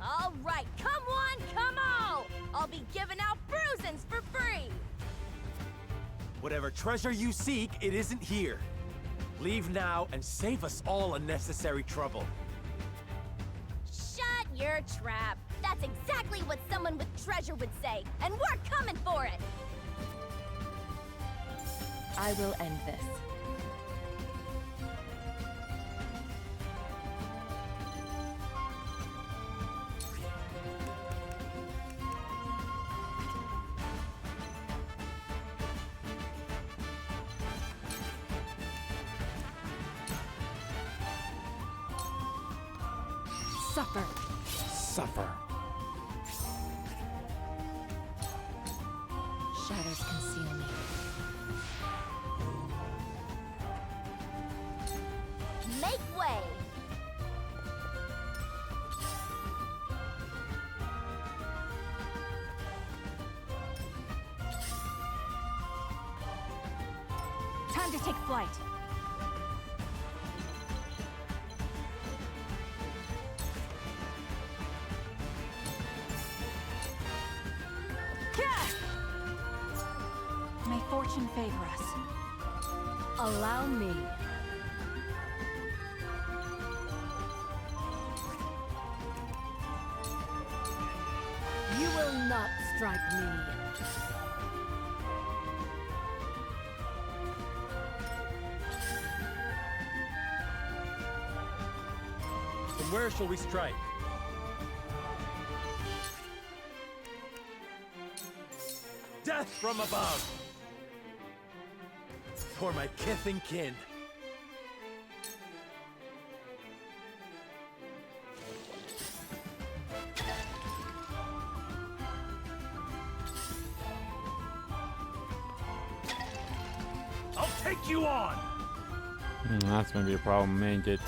All right, come on, come all. I'll be giving out bruisings for free. Whatever treasure you seek, it isn't here. Leave now and save us all unnecessary trouble. Shut your trap. That's exactly what someone with treasure would say, and we're coming for it. I will end this. Suffer. Suffer. Shadows conceal me. Make way. Time to take flight. May fortune favor us. Allow me. You will not strike me. Then where shall we strike? Death from above! For my kith and kin. I'll take you on! That's gonna be a problem, ain't it?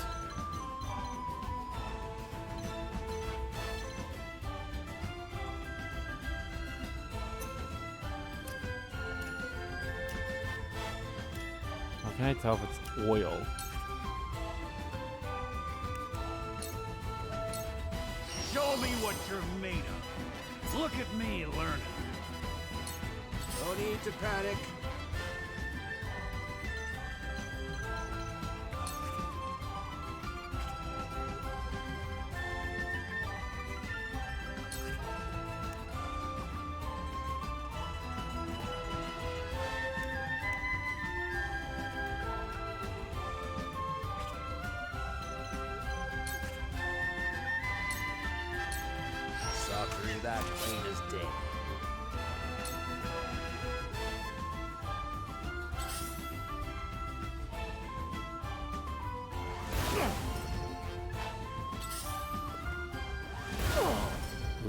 How can I tell if it's oil? Show me what you're made of. Look at me learning. No need to panic. Saw through that plain as day.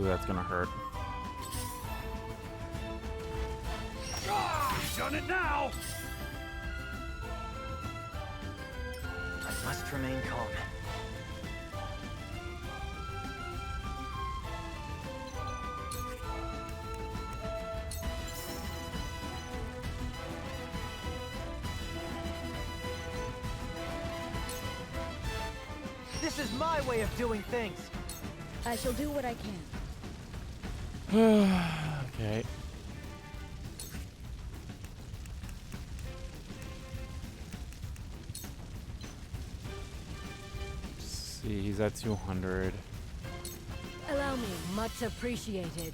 Ooh, that's gonna hurt. You've done it now! I must remain calm. This is my way of doing things. I shall do what I can. Okay. See, he's at 200. Allow me, much appreciated.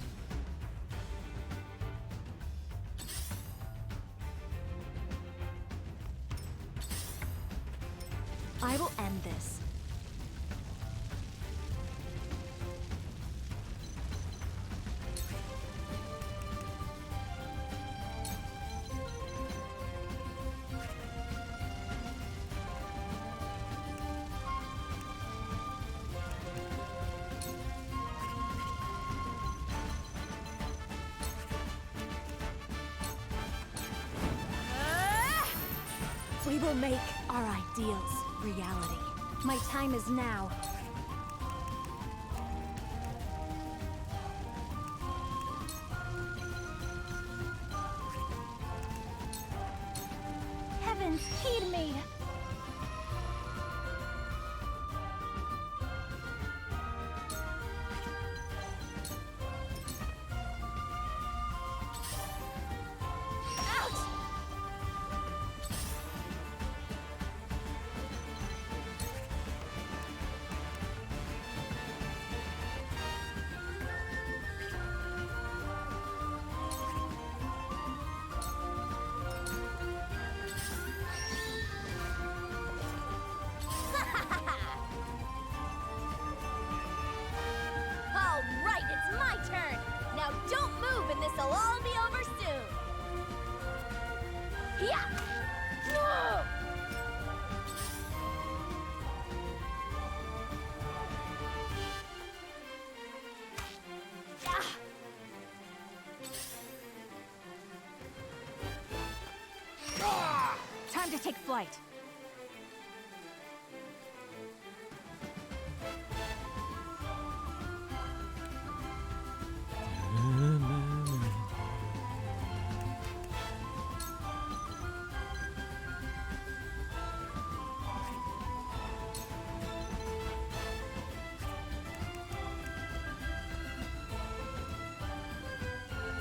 I will end this. We will make our ideals reality. My time is now. Heavens, heed me! All right, it's my turn. Now don't move and this'll all be over soon. Yeah. No! Time to take flight.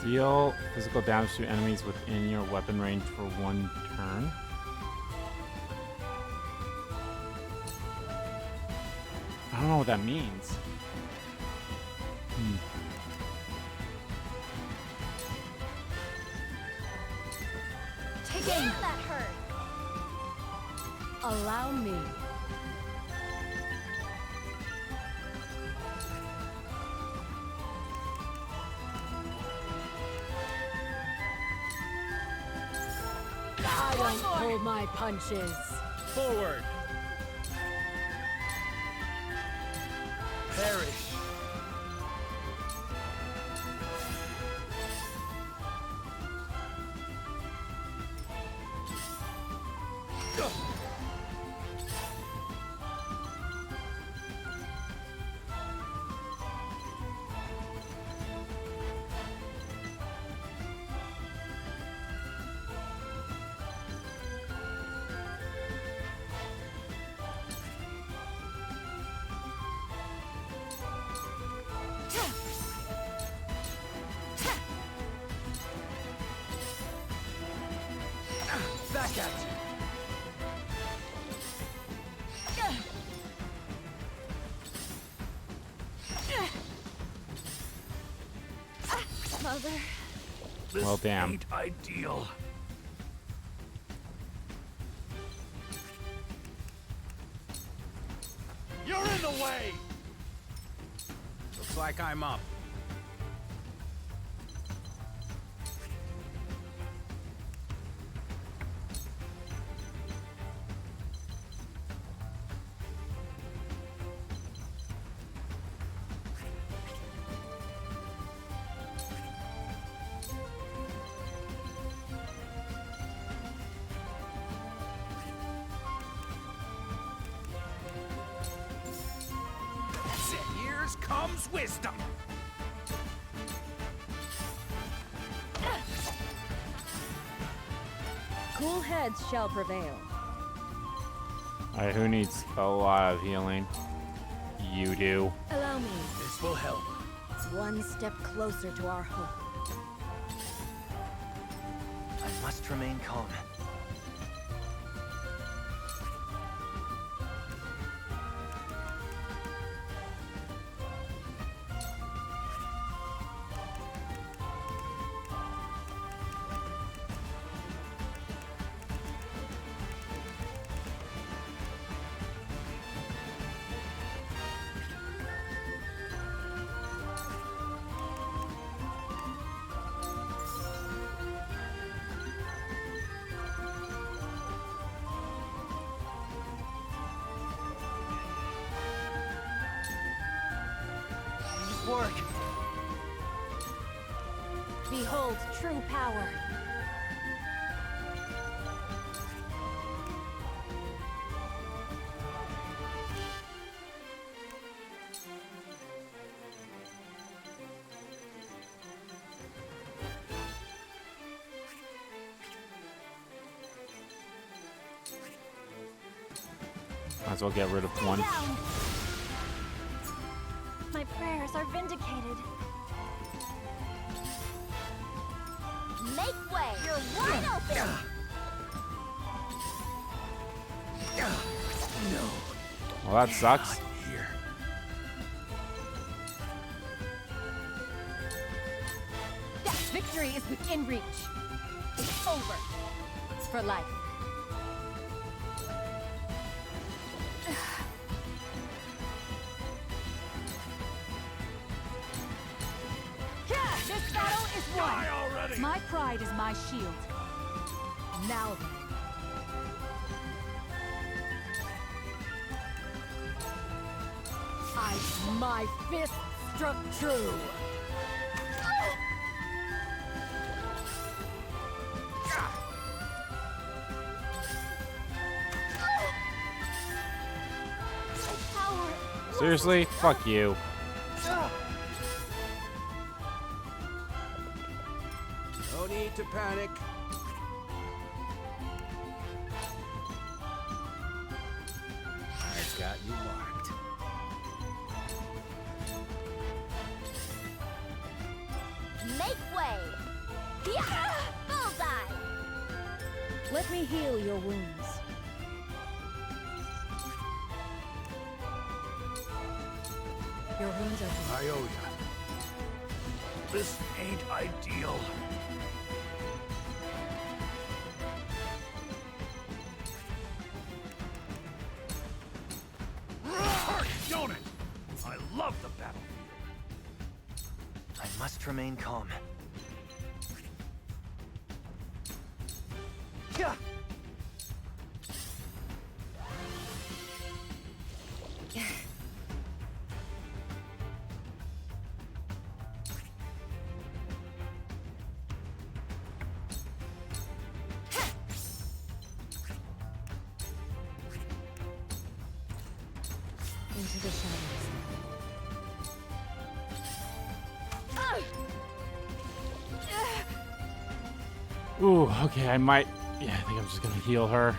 Deal physical damage to enemies within your weapon range for 1 turn. I don't know what that means. Take Damn, aim! that hurt. Allow me. I don't pull my punches. Forward. Perish. Back at you. Mother. This Well, damn. ain't ideal. You're in the way! Looks like I'm up. comes wisdom. Cool heads shall prevail. Alright, who needs a lot of healing? You do. Allow me. This will help. It's one step closer to our hope. I must remain calm. Work. Behold true power. Might as well get rid of one. My prayers are vindicated. Make way. You're wide open. No. Well, that sucks. Here. That victory is within reach. It's over. For life. This battle is won. Die already. My pride is my shield. Now then. My fist struck true. Seriously? Fuck you. No need to panic. I've got you marked. Make way. Yeah! Bullseye. Let me heal your wounds. Your wounds are I owe ya. This ain't ideal. Hurts, don't it? I love the battlefield. I must remain calm. Yeah. into the shadows. Ooh, okay, I might... Yeah, I think I'm just gonna heal her.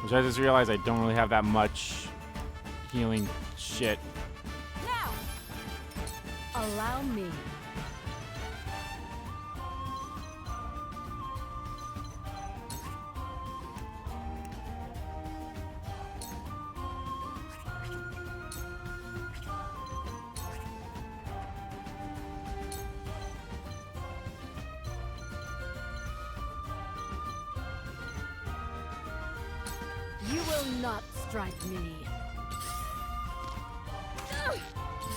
Which I just realized I don't really have that much healing shit. Now, allow me. You will not strike me.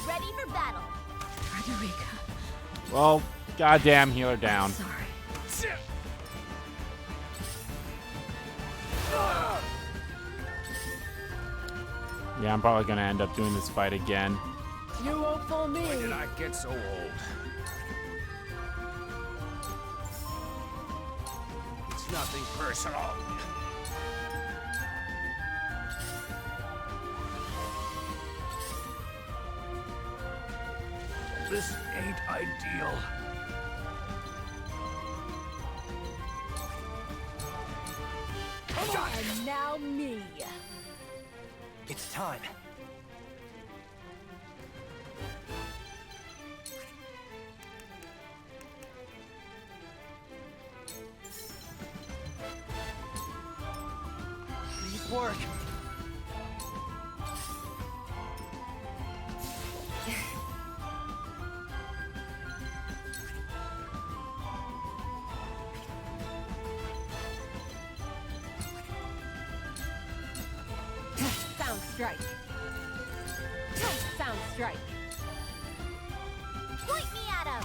Ready for battle. Frederica. Well, goddamn, heal her down. Sorry. Yeah, I'm probably gonna end up doing this fight again. You won't fool me. When did I get so old? It's nothing personal. This ain't ideal. And now me. It's time. Please work. Sound strike. Sound strike. Point me at him!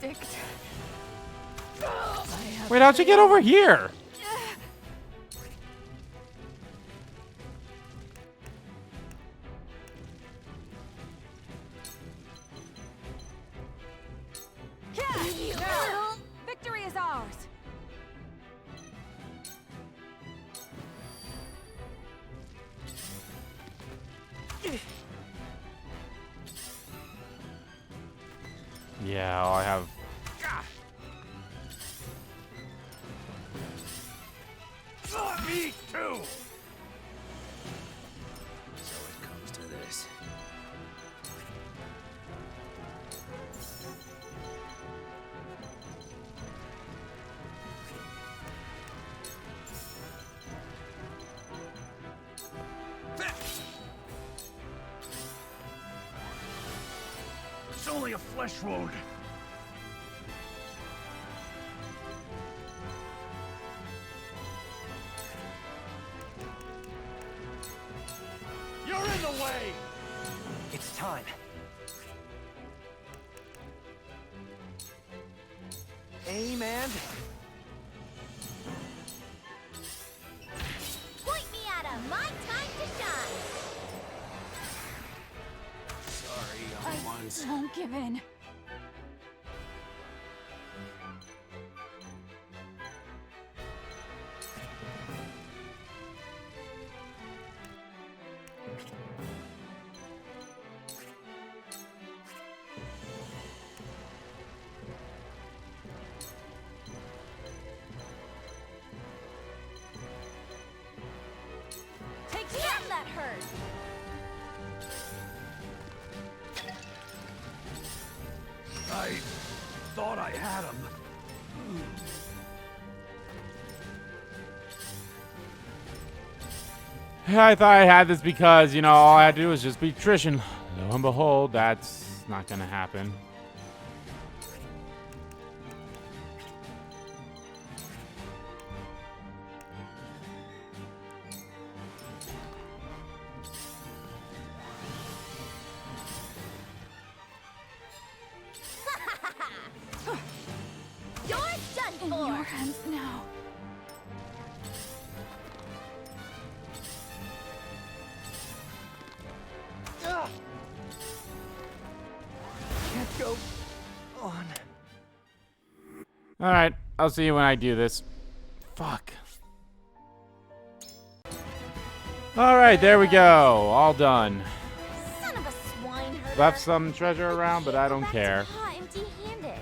Benedict. Wait, how'd you get over here? Victory is ours. Yeah, I have. Me too! So it comes to this. It's only a flesh wound. You're in the way! It's time. Aim and... Point me at him! My time to shine! Sorry, young ones. Won't give in. Take damn that hurt! I thought I had him. I thought I had this because, you know, all I had to do was just beat Trish, and lo and behold, that's not gonna happen. You're done In for! your hands now. Can't go on. Alright, I'll see you when I do this. Fuck. Alright, there we go. All done. Son of a swineherd! Left some treasure around, but I don't care. Ha, empty-handed.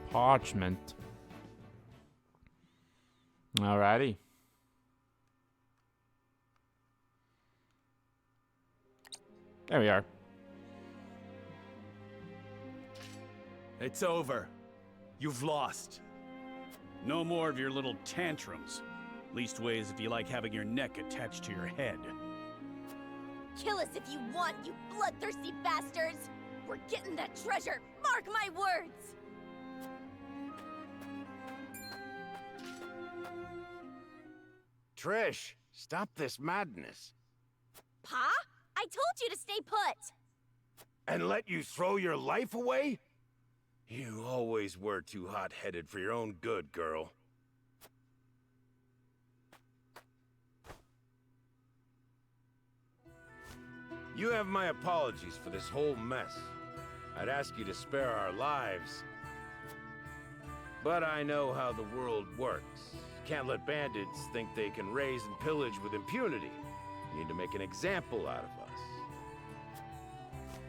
Parchment. Alrighty. There we are. It's over. You've lost. No more of your little tantrums. Leastways if you like having your neck attached to your head. Kill us if you want, you bloodthirsty bastards! We're getting that treasure! Mark my words! Trish, stop this madness. Pa? I told you to stay put! And let you throw your life away? You always were too hot-headed for your own good, girl. You have my apologies for this whole mess. I'd ask you to spare our lives, but I know how the world works. Can't let bandits think they can raise and pillage with impunity. You need to make an example out of us.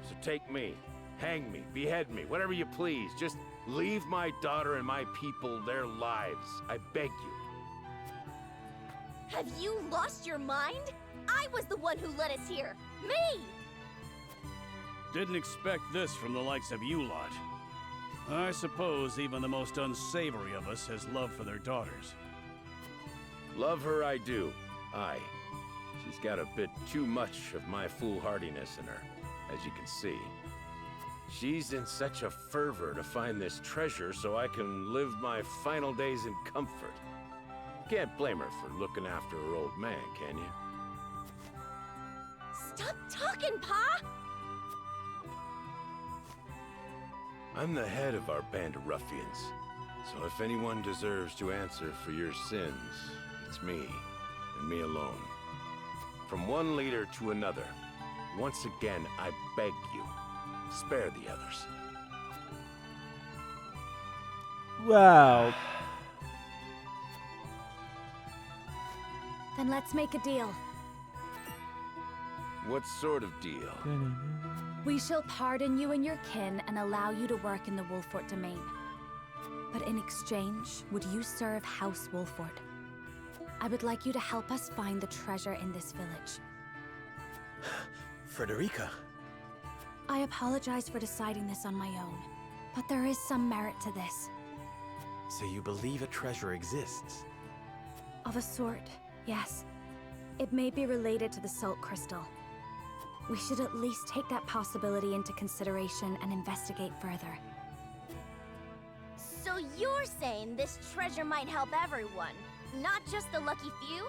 So take me, hang me, behead me, whatever you please. Just leave my daughter and my people their lives. I beg you. Have you lost your mind? I was the one who led us here. Me! Didn't expect this from the likes of you lot. I suppose even the most unsavory of us has love for their daughters. Love her I do. Aye. She's got a bit too much of my foolhardiness in her, as you can see. She's in such a fervor to find this treasure so I can live my final days in comfort. Can't blame her for looking after her old man, can you? Stop talking, Pa! I'm the head of our band of ruffians, so if anyone deserves to answer for your sins, it's me, and me alone. From one leader to another, once again, I beg you, spare the others. Wow. Then let's make a deal. What sort of deal? We shall pardon you and your kin and allow you to work in the Wolffort domain. But in exchange, would you serve House Wolffort? I would like you to help us find the treasure in this village. Frederica. I apologize for deciding this on my own, but there is some merit to this. So you believe a treasure exists? Of a sort, yes. It may be related to the salt crystal. We should at least take that possibility into consideration and investigate further. So you're saying this treasure might help everyone, not just the lucky few?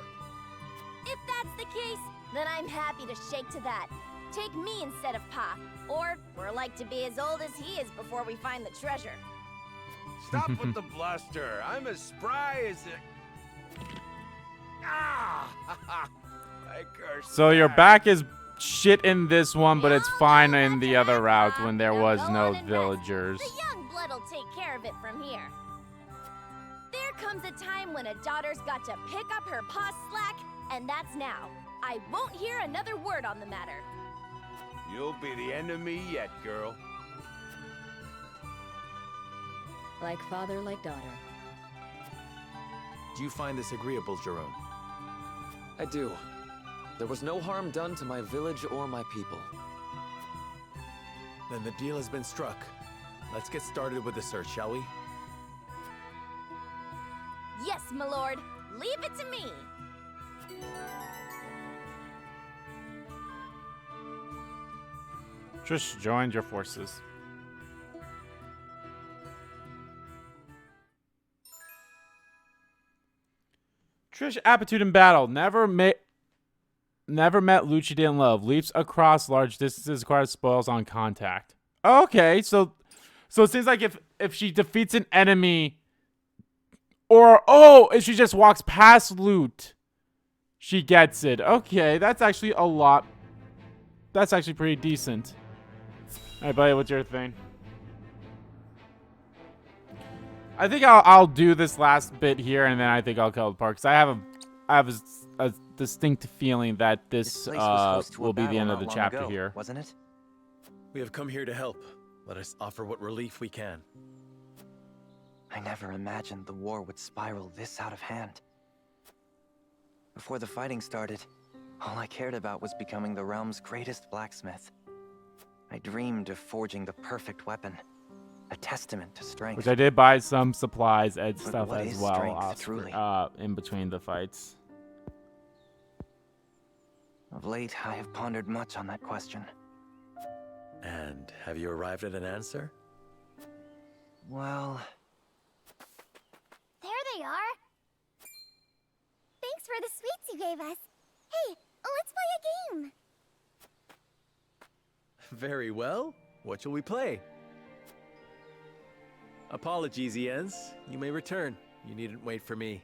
If that's the case, then I'm happy to shake to that. Take me instead of Pa, or we're like to be as old as he is before we find the treasure. Stop with the bluster. I'm as spry as a... Ah! I cursed. So your back is shit in this one, but it's fine in the other route when there was no villagers. The young blood'll take care of it from here. There comes a time when a daughter's got to pick up her pa's slack, and that's now. I won't hear another word on the matter. You'll be the end of me yet, girl. Like father, like daughter. Do you find this agreeable, Jerome? I do. There was no harm done to my village or my people. Then the deal has been struck. Let's get started with the search, shall we? Yes, my lord. Leave it to me. Just joined your forces. Trish aptitude in battle. Never met Lucci in love. Leaps across large distances, acquires spoils on contact. Okay, so it seems like if she defeats an enemy, or if she just walks past loot, she gets it. Okay, that's actually a lot. That's actually pretty decent. All right, buddy, what's your thing? I think I'll do this last bit here, and then I think I'll call the park. Because I have a distinct feeling that this will be the end of the chapter here. Wasn't it? We have come here to help. Let us offer what relief we can. I never imagined the war would spiral this out of hand. Before the fighting started, all I cared about was becoming the realm's greatest blacksmith. I dreamed of forging the perfect weapon, a testament to strength. Which I did buy some supplies and But stuff what as is well strength, truly? in between the fights. Of late, I have pondered much on that question. And have you arrived at an answer? Well... There they are. Thanks for the sweets you gave us. Hey, let's play a game. Very well. What shall we play? Apologies, Iens. You may return. You needn't wait for me.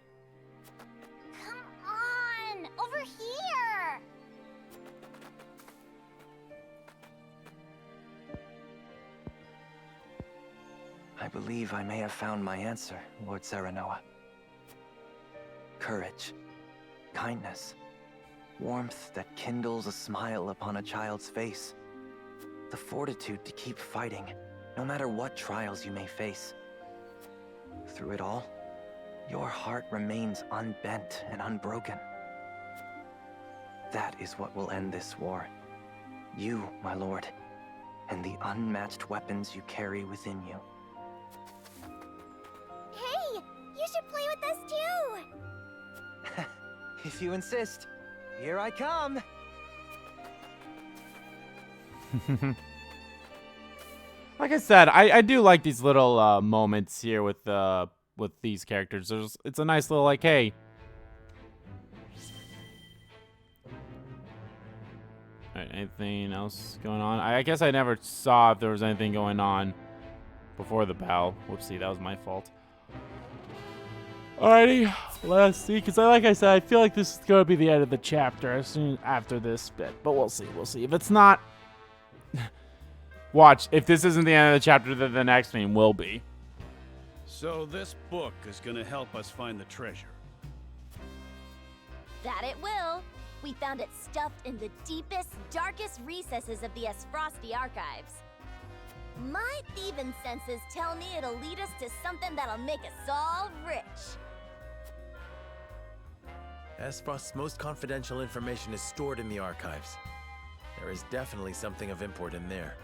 Come on, over here. believe I may have found my answer, Lord Serenoa. Courage, kindness, warmth that kindles a smile upon a child's face. The fortitude to keep fighting, no matter what trials you may face. Through it all, your heart remains unbent and unbroken. That is what will end this war. You, my lord, and the unmatched weapons you carry within you. Hey, you should play with us too! If you insist, here I come! Like I said, I do like these little moments here with these characters. It's a nice little like, hey. Alright, anything else going on? I guess I never saw if there was anything going on before the battle. Whoopsie, that was my fault. Alrighty, let's see. Because like I said, I feel like this is going to be the end of the chapter as soon after this bit. But we'll see. We'll see. If it's not... Watch, if this isn't the end of the chapter, then the next thing will be. So this book is gonna help us find the treasure. That it will. We found it stuffed in the deepest, darkest recesses of the Aesfrosti archives. My thieving senses tell me it'll lead us to something that'll make us all rich. Aesfrost's most confidential information is stored in the archives. There is definitely something of import in there.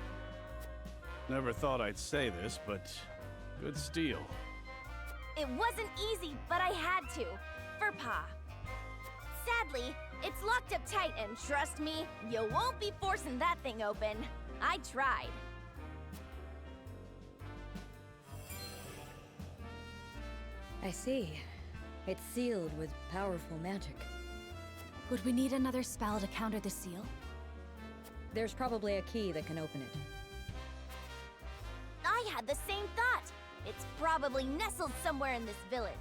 Never thought I'd say this, but good steal. It wasn't easy, but I had to. For Pa. Sadly, it's locked up tight, and trust me, you won't be forcing that thing open. I tried. I see. It's sealed with powerful magic. Would we need another spell to counter the seal? There's probably a key that can open it. I had the same thought. It's probably nestled somewhere in this village.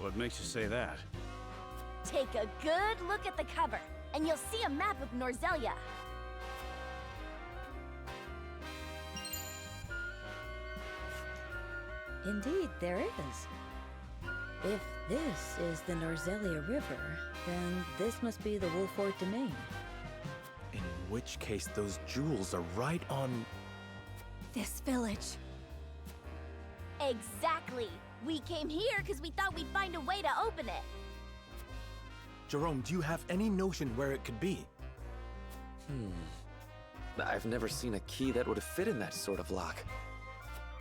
What makes you say that? Take a good look at the cover, and you'll see a map of Norzelia. Indeed, there is. If this is the Norzelia River, then this must be the Wolffort domain. In which case, those jewels are right on... This village. Exactly. We came here because we thought we'd find a way to open it. Jerome, do you have any notion where it could be? I've never seen a key that would fit in that sort of lock.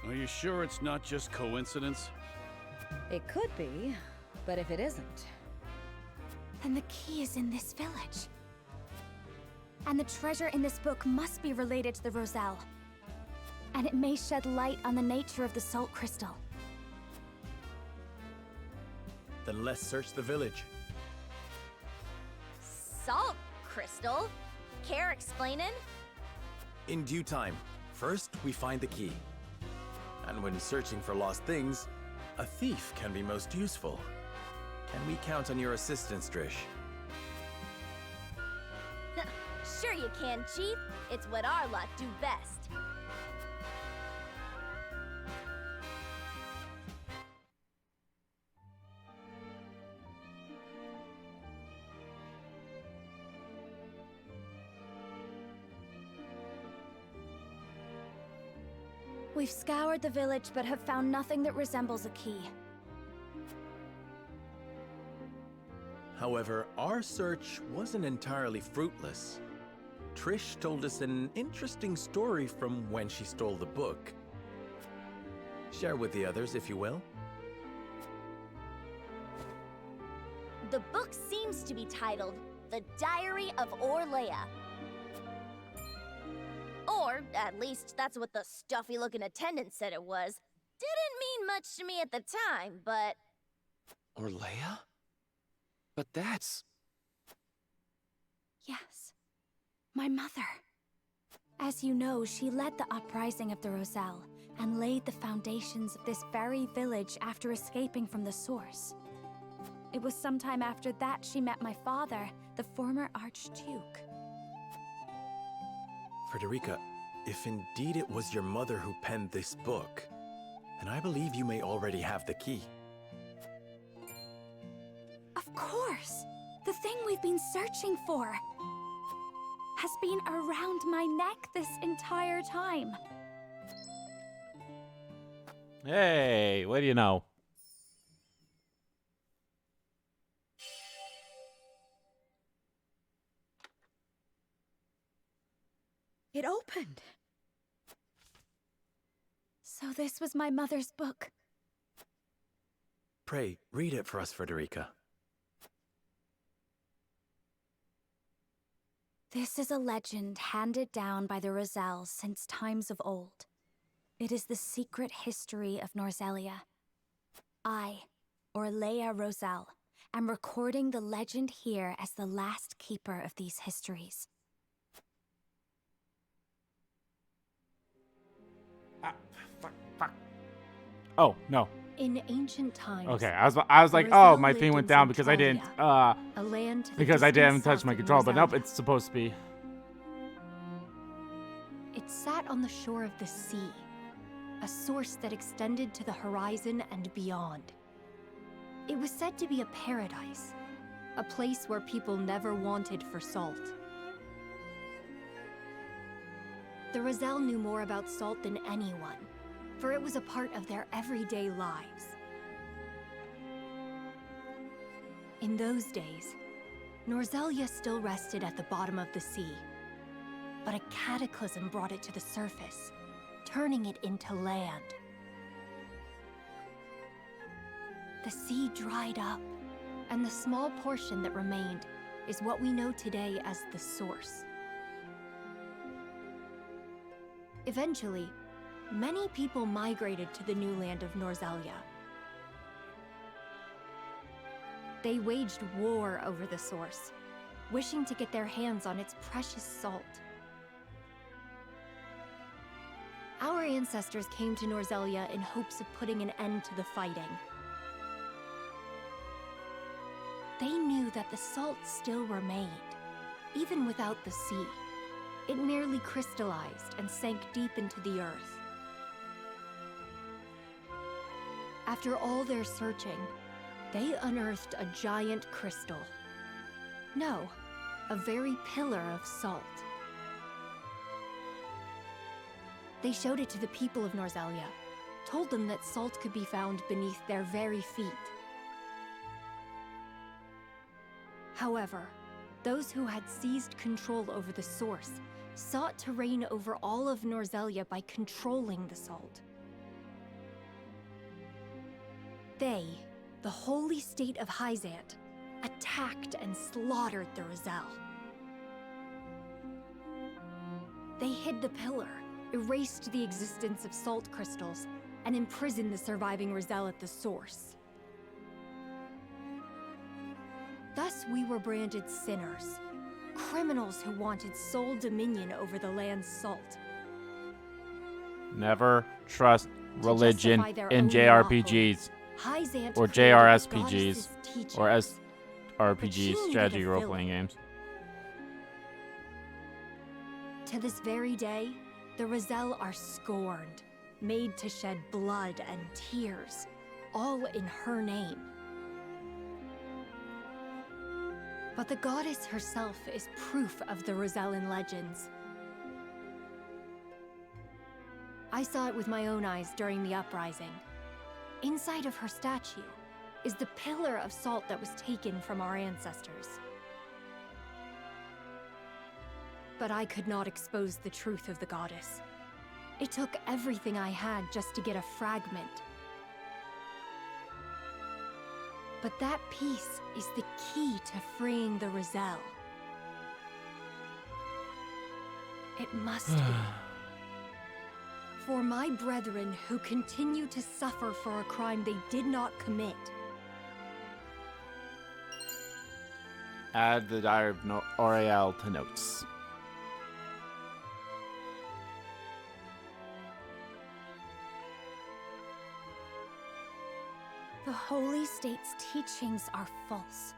Are you sure it's not just coincidence? It could be, but if it isn't... Then the key is in this village. And the treasure in this book must be related to the Roselle. And it may shed light on the nature of the salt crystal. Then let's search the village. Salt crystal? Care explaining? In due time. First, we find the key. And when searching for lost things, a thief can be most useful. Can we count on your assistance, Drish? Sure you can, Chief. It's what our lot do best. We've scoured the village but have found nothing that resembles a key. However, our search wasn't entirely fruitless. Trish told us an interesting story from when she stole the book. Share with the others, if you will. The book seems to be titled The Diary of Orlea. Or, at least that's what the stuffy-looking attendant said it was. Didn't mean much to me at the time, but... Orlea? But that's... Yes. My mother. As you know, she led the uprising of the Roselle and laid the foundations of this very village after escaping from the source. It was sometime after that she met my father, the former Archduke. Frederica, If indeed it was your mother who penned this book, then I believe you may already have the key. Of course! The thing we've been searching for has been around my neck this entire time. Hey, what do you know? It opened. So this was my mother's book. Pray, read it for us, Frederica. This is a legend handed down by the Roselles since times of old. It is the secret history of Norzelia. I, Orlea Roselle, am recording the legend here as the last keeper of these histories. Oh, no. In ancient times. Okay, I was like, oh, my thing went down because I didn't because I didn't touch my control, but nope, it's supposed to be. It sat on the shore of the sea, a source that extended to the horizon and beyond. It was said to be a paradise, a place where people never wanted for salt. The Roselle knew more about salt than anyone, for it was a part of their everyday lives. In those days, Norzelia still rested at the bottom of the sea, but a cataclysm brought it to the surface, turning it into land. The sea dried up, and the small portion that remained is what we know today as the source. Eventually, many people migrated to the new land of Norzelia. They waged war over the source, wishing to get their hands on its precious salt. Our ancestors came to Norzelia in hopes of putting an end to the fighting. They knew that the salt still remained, even without the sea. It merely crystallized and sank deep into the earth. After all their searching, they unearthed a giant crystal. No, a very pillar of salt. They showed it to the people of Norzelia, told them that salt could be found beneath their very feet. However, those who had seized control over the source sought to reign over all of Norzelia by controlling the salt. They, the holy state of Hyzante, attacked and slaughtered the Roselle. They hid the pillar, erased the existence of salt crystals, and imprisoned the surviving Roselle at the source. Thus we were branded sinners, criminals who wanted sole dominion over the land's salt. Never trust religion justify their in own JRPGs Hyzante or created the JRSPGs goddess's teachings. or But she SRPGs, needed strategy a role-playing villain. games. To this very day, the Roselle are scorned, made to shed blood and tears, all in her name. But the goddess herself is proof of the Rosellan legends. I saw it with my own eyes during the uprising. Inside of her statue is the pillar of salt that was taken from our ancestors. But I could not expose the truth of the goddess. It took everything I had just to get a fragment. But that piece is the key to freeing the Roselle. It must be. For my brethren who continue to suffer for a crime they did not commit. Add the Diary of Oriel to notes. The Holy State's teachings are false.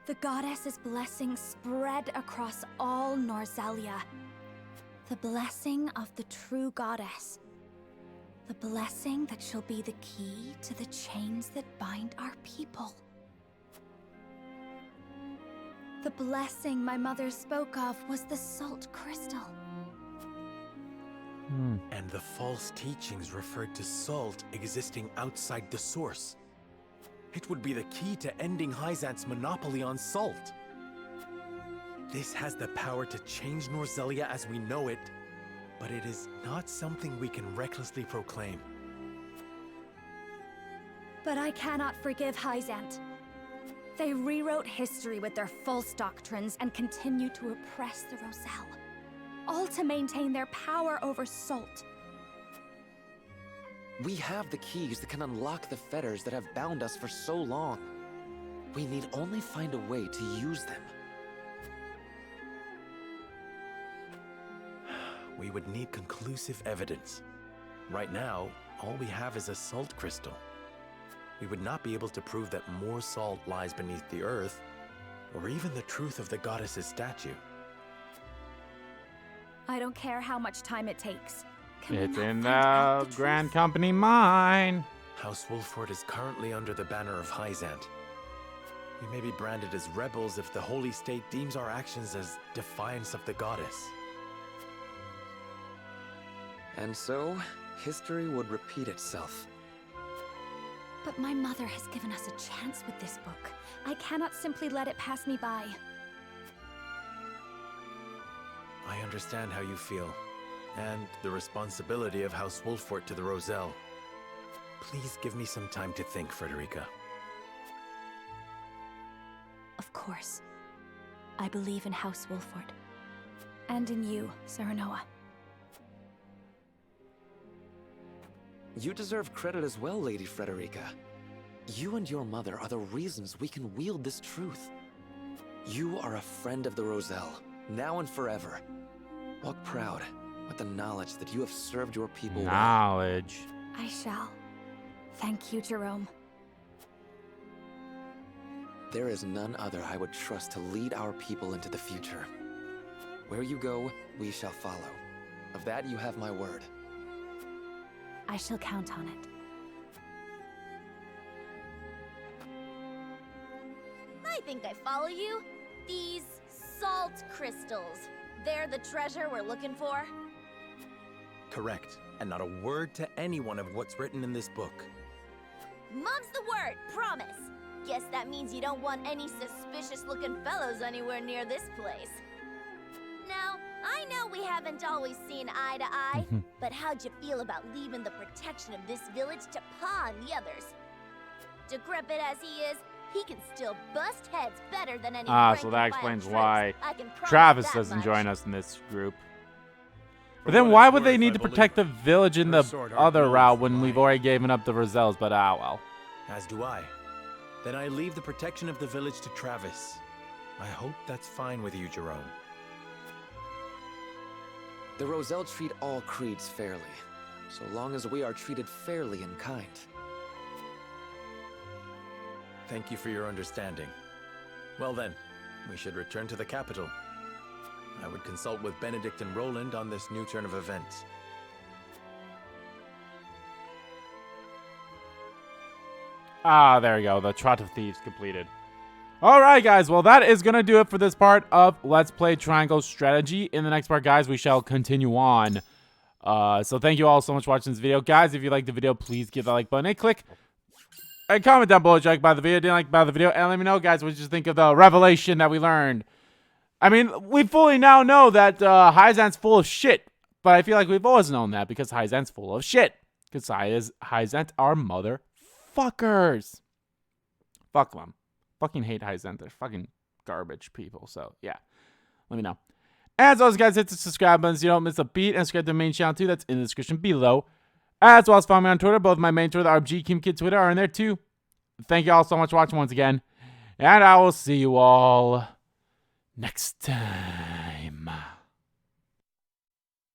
The goddess's blessings spread across all Norzelia. The blessing of the true goddess. The blessing that shall be the key to the chains that bind our people. The blessing my mother spoke of was the salt crystal. And the false teachings referred to salt existing outside the source. It would be the key to ending Hyzante's monopoly on salt. This has the power to change Norzelia as we know it, but it is not something we can recklessly proclaim. But I cannot forgive Hyzante. They rewrote history with their false doctrines and continue to oppress the Roselle, all to maintain their power over salt. We have the keys that can unlock the fetters that have bound us for so long. We need only find a way to use them. We would need conclusive evidence. Right now, all we have is a salt crystal. We would not be able to prove that more salt lies beneath the earth, or even the truth of the goddess's statue. I don't care how much time it takes. Can we It's not in find out the the Grand Company mine. House Wolffort is currently under the banner of Hyzante. We may be branded as rebels if the Holy State deems our actions as defiance of the goddess. And so, history would repeat itself. But my mother has given us a chance with this book. I cannot simply let it pass me by. I understand how you feel, and the responsibility of House Wolffort to the Roselle. Please give me some time to think, Frederica. Of course. I believe in House Wolffort. And in you, Serenoa. You deserve credit as well, Lady Frederica. You and your mother are the reasons we can wield this truth. You are a friend of the Roselle, now and forever. Walk proud with the knowledge that you have served your people well. Knowledge. I shall. Thank you, Jerome. There is none other I would trust to lead our people into the future. Where you go, we shall follow. Of that you have my word. I shall count on it. I think I follow you. These salt crystals. They're the treasure we're looking for? Correct, and not a word to anyone of what's written in this book. Mom's the word, promise. Guess that means you don't want any suspicious-looking fellows anywhere near this place. Now, I know we haven't always seen eye to eye, but how'd you feel about leaving the protection of this village to Pa and the others? Decrepit as he is, he can still bust heads better than any So that explains tricks. why I can promise Travis that doesn't much. join us in this group. But then why would they need to protect the village in the other route when we've already given up the Roselles? But well. As do I. Then I leave the protection of the village to Travis. I hope that's fine with you, Jerome. The Roselle treat all creeds fairly, so long as we are treated fairly and kind. Thank you for your understanding. Well then, we should return to the capital. I would consult with Benedict and Roland on this new turn of events. There we go. The Trot of Thieves completed. Alright, guys. Well, that is going to do it for this part of Let's Play Triangle Strategy. In the next part, guys, we shall continue on. So thank you all so much for watching this video. Guys, if you liked the video, please give that like button a click. And comment down below if you liked the video, didn't like the video. And let me know, guys, what you think of the revelation that we learned. I mean, we fully now know that Hyzante's full of shit. But I feel like we've always known that because Hyzante's full of shit. Because Hyzante are motherfuckers. Fuck them. Fucking hate Hyzante. They're fucking garbage people. So, yeah. Let me know. As always, guys, hit the subscribe button so you don't miss a beat. And subscribe to the main channel, too. That's in the description below. As well as follow me on Twitter. Both my main Twitter, the RBG Kim Kid Twitter, are in there, too. Thank you all so much for watching once again. And I will see you all next time.